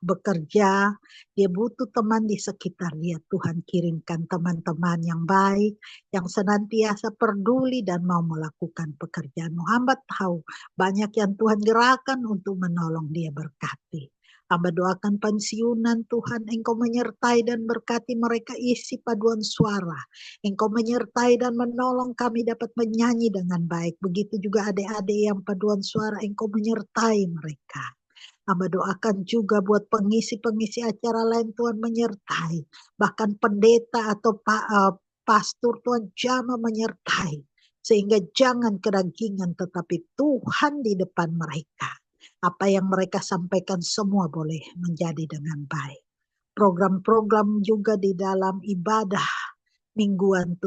bekerja, dia butuh teman di sekitar dia. Tuhan kirimkan teman-teman yang baik, yang senantiasa peduli dan mau melakukan pekerjaan-Mu. Hamba tahu banyak yang Tuhan gerakan untuk menolong dia, berkati. Hamba doakan pensiunan Tuhan, Engkau menyertai dan berkati mereka, isi paduan suara. Engkau menyertai dan menolong kami dapat menyanyi dengan baik. Begitu juga adik-adik yang paduan suara, Engkau menyertai mereka. Hamba doakan juga buat pengisi-pengisi acara lain, Tuhan menyertai. Bahkan pendeta atau pastor, Tuhan jamah menyertai. Sehingga jangan kedagingan, tetapi Tuhan di depan mereka. Apa yang mereka sampaikan semua boleh menjadi dengan baik. Program-program juga di dalam ibadah mingguan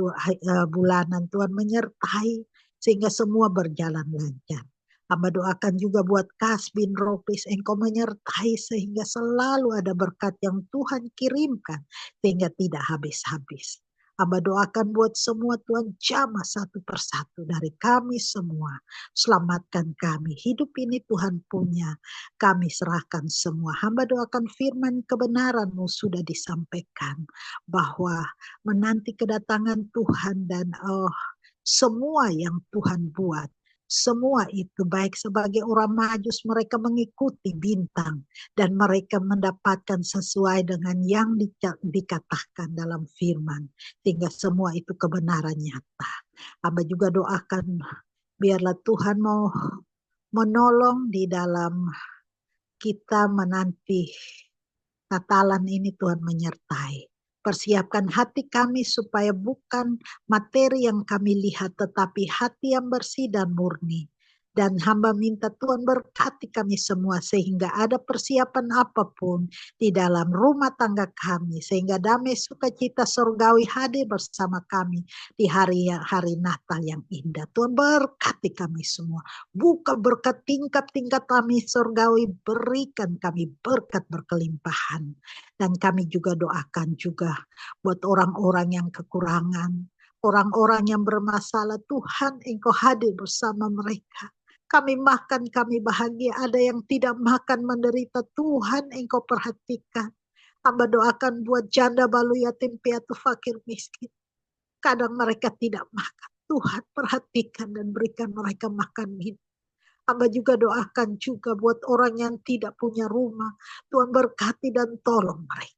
bulanan, Tuhan menyertai sehingga semua berjalan lancar. Hamba doakan juga buat Kasbin Ropis, Engkau menyertai sehingga selalu ada berkat yang Tuhan kirimkan sehingga tidak habis-habis. Hamba doakan buat semua, Tuhan jamah satu persatu dari kami semua. Selamatkan kami, hidup ini Tuhan punya, kami serahkan semua. Hamba doakan firman kebenaran-Mu sudah disampaikan, bahwa menanti kedatangan Tuhan dan semua yang Tuhan buat. Semua itu baik sebagai orang majus, mereka mengikuti bintang dan mereka mendapatkan sesuai dengan yang dikatakan dalam firman. Sehingga semua itu kebenaran nyata. Hamba juga doakan biarlah Tuhan mau menolong di dalam kita menanti Natalan ini, Tuhan menyertai. Persiapkan hati kami supaya bukan materi yang kami lihat, tetapi hati yang bersih dan murni. Dan hamba minta Tuhan berkati kami semua sehingga ada persiapan apapun di dalam rumah tangga kami. Sehingga damai sukacita surgawi hadir bersama kami di hari Natal yang indah. Tuhan berkati kami semua. Buka berkat tingkat-tingkat kami surgawi, berikan kami berkat berkelimpahan. Dan kami juga doakan juga buat orang-orang yang kekurangan, orang-orang yang bermasalah, Tuhan Engkau hadir bersama mereka. Kami makan, kami bahagia. Ada yang tidak makan, menderita, Tuhan Engkau perhatikan. Hamba doakan buat janda, balu, yatim, piatu, fakir, miskin. Kadang mereka tidak makan. Tuhan perhatikan dan berikan mereka makan minum. Hamba juga doakan juga buat orang yang tidak punya rumah. Tuhan berkati dan tolong mereka.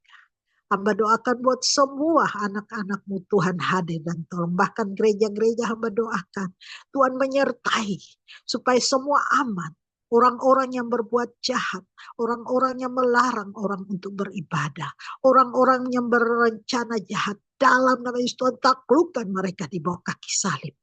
Hamba doakan buat semua anak-anak-Mu, Tuhan hadir dan tolong. Bahkan gereja-gereja hamba doakan Tuhan menyertai supaya semua aman. Orang-orang yang berbuat jahat, orang-orang yang melarang orang untuk beribadah, orang-orang yang berencana jahat, dalam nama Yesus Tuhan taklukkan mereka di bawah kaki salib.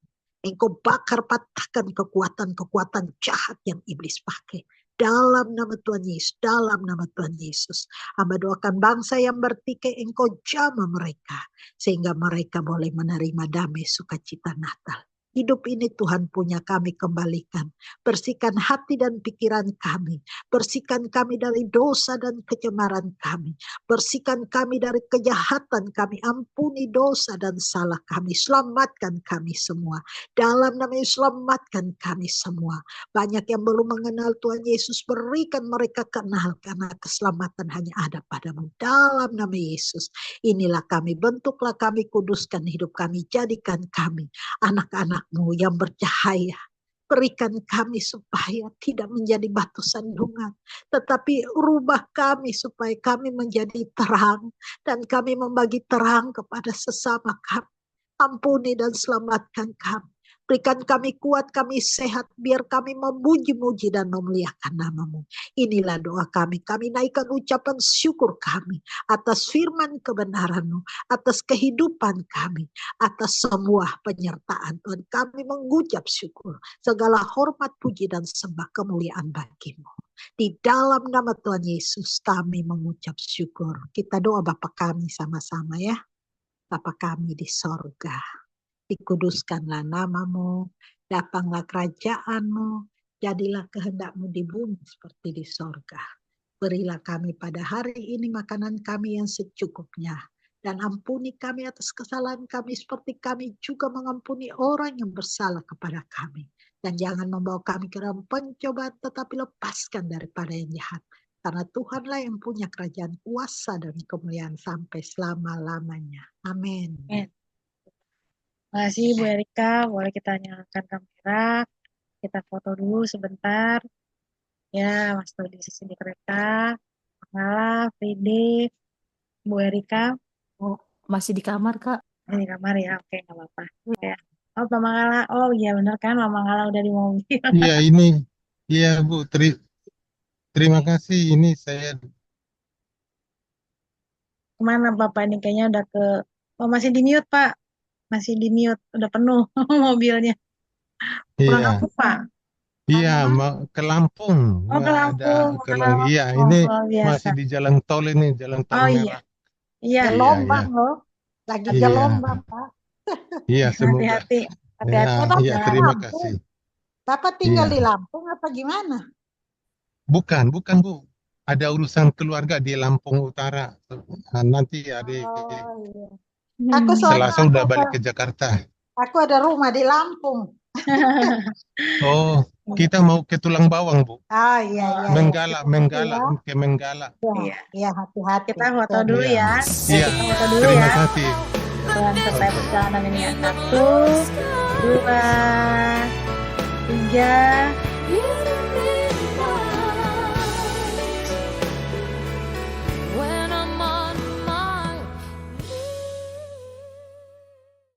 Engkau bakar patahkan kekuatan-kekuatan jahat yang iblis pakai. Dalam nama Tuhan Yesus, dalam nama Tuhan Yesus. Hamba doakan bangsa yang bertikai, Engkau jamah mereka. Sehingga mereka boleh menerima damai sukacita Natal. Hidup ini Tuhan punya, kami kembalikan. Bersihkan hati dan pikiran kami. Bersihkan kami dari dosa dan kecemaran kami. Bersihkan kami dari kejahatan kami. Ampuni dosa dan salah kami. Selamatkan kami semua. Dalam nama Yesus, selamatkan kami semua. Banyak yang belum mengenal Tuhan Yesus, berikan mereka kenal, karena keselamatan hanya ada padamu. Dalam nama Yesus, inilah kami, bentuklah kami, kuduskan hidup kami, jadikan kami anak-anak-Mu yang bercahaya. Berikan kami supaya tidak menjadi batu sandungan, tetapi rubah kami supaya kami menjadi terang, dan kami membagi terang kepada sesama kami. Ampuni dan selamatkan kami. Berikan kami kuat, kami sehat, biar kami memuji-muji dan memuliakan nama-Mu. Inilah doa kami. Kami naikkan ucapan syukur kami atas firman kebenaran-Mu, atas kehidupan kami, atas semua penyertaan Tuhan. Kami mengucap syukur. Segala hormat, puji, dan sembah kemuliaan bagi-Mu. Di dalam nama Tuhan Yesus kami mengucap syukur. Kita doa Bapa kami sama-sama ya. Bapa kami di sorga, dikuduskanlah nama-Mu, datanglah kerajaan-Mu, jadilah kehendak-Mu di bumi seperti di sorga. Berilah kami pada hari ini makanan kami yang secukupnya, Dan ampuni kami atas kesalahan kami seperti kami juga mengampuni orang yang bersalah kepada kami. Dan jangan membawa kami ke dalam pencobaan, tetapi lepaskan daripada yang jahat. Karena Tuhanlah yang punya kerajaan, kuasa, dan kemuliaan sampai selama-lamanya. Amin. Amin. Terima kasih Bu Erika, boleh kita nyalakan kamera, kita foto dulu sebentar. Ya, Mas Todi di sini kereta, Mangala, Fride, Bu Erika, Oh, masih di kamar, Kak. di kamar ya, oke nggak apa-apa. Ya. Oh, Pak Mangala, oh iya benar kan, Pak Mangala udah di mobil. Iya iya Bu, terima kasih. Ini saya Kemana Bapak ini? Kayaknya udah oh masih di mute Pak, masih di mute, udah penuh mobilnya. Pulang iya kampung Pak? mau ke Lampung. Oh ke Nggak ada Lampung, Iya, oh ini luar biasa. masih di jalan tol ini, jalan tol Oh iya, merah. iya, Iya, Gelombang iya. loh. Lagi Iya. gelombang, Pak. Iya, semoga. hati-hati, Ya, hati-hati. iya, terima kasih. Bapak tinggal Iya. di Lampung apa gimana? Bukan Bu. Ada urusan keluarga di Lampung Utara. Nanti adik Oh iya. Hmm. Aku soalnya Selasa udah balik ke Jakarta. aku ada rumah di Lampung. Oh, kita mau ke Tulang Bawang, Bu. Ah iya. Menggala, Ya. ke Menggala. Iya. Iya, hati-hati. Kita foto dulu ya. Iya. Kita foto dulu Terima ya. kasih. Tuhan sertai perjalanan ini ya. 1, 2, 3.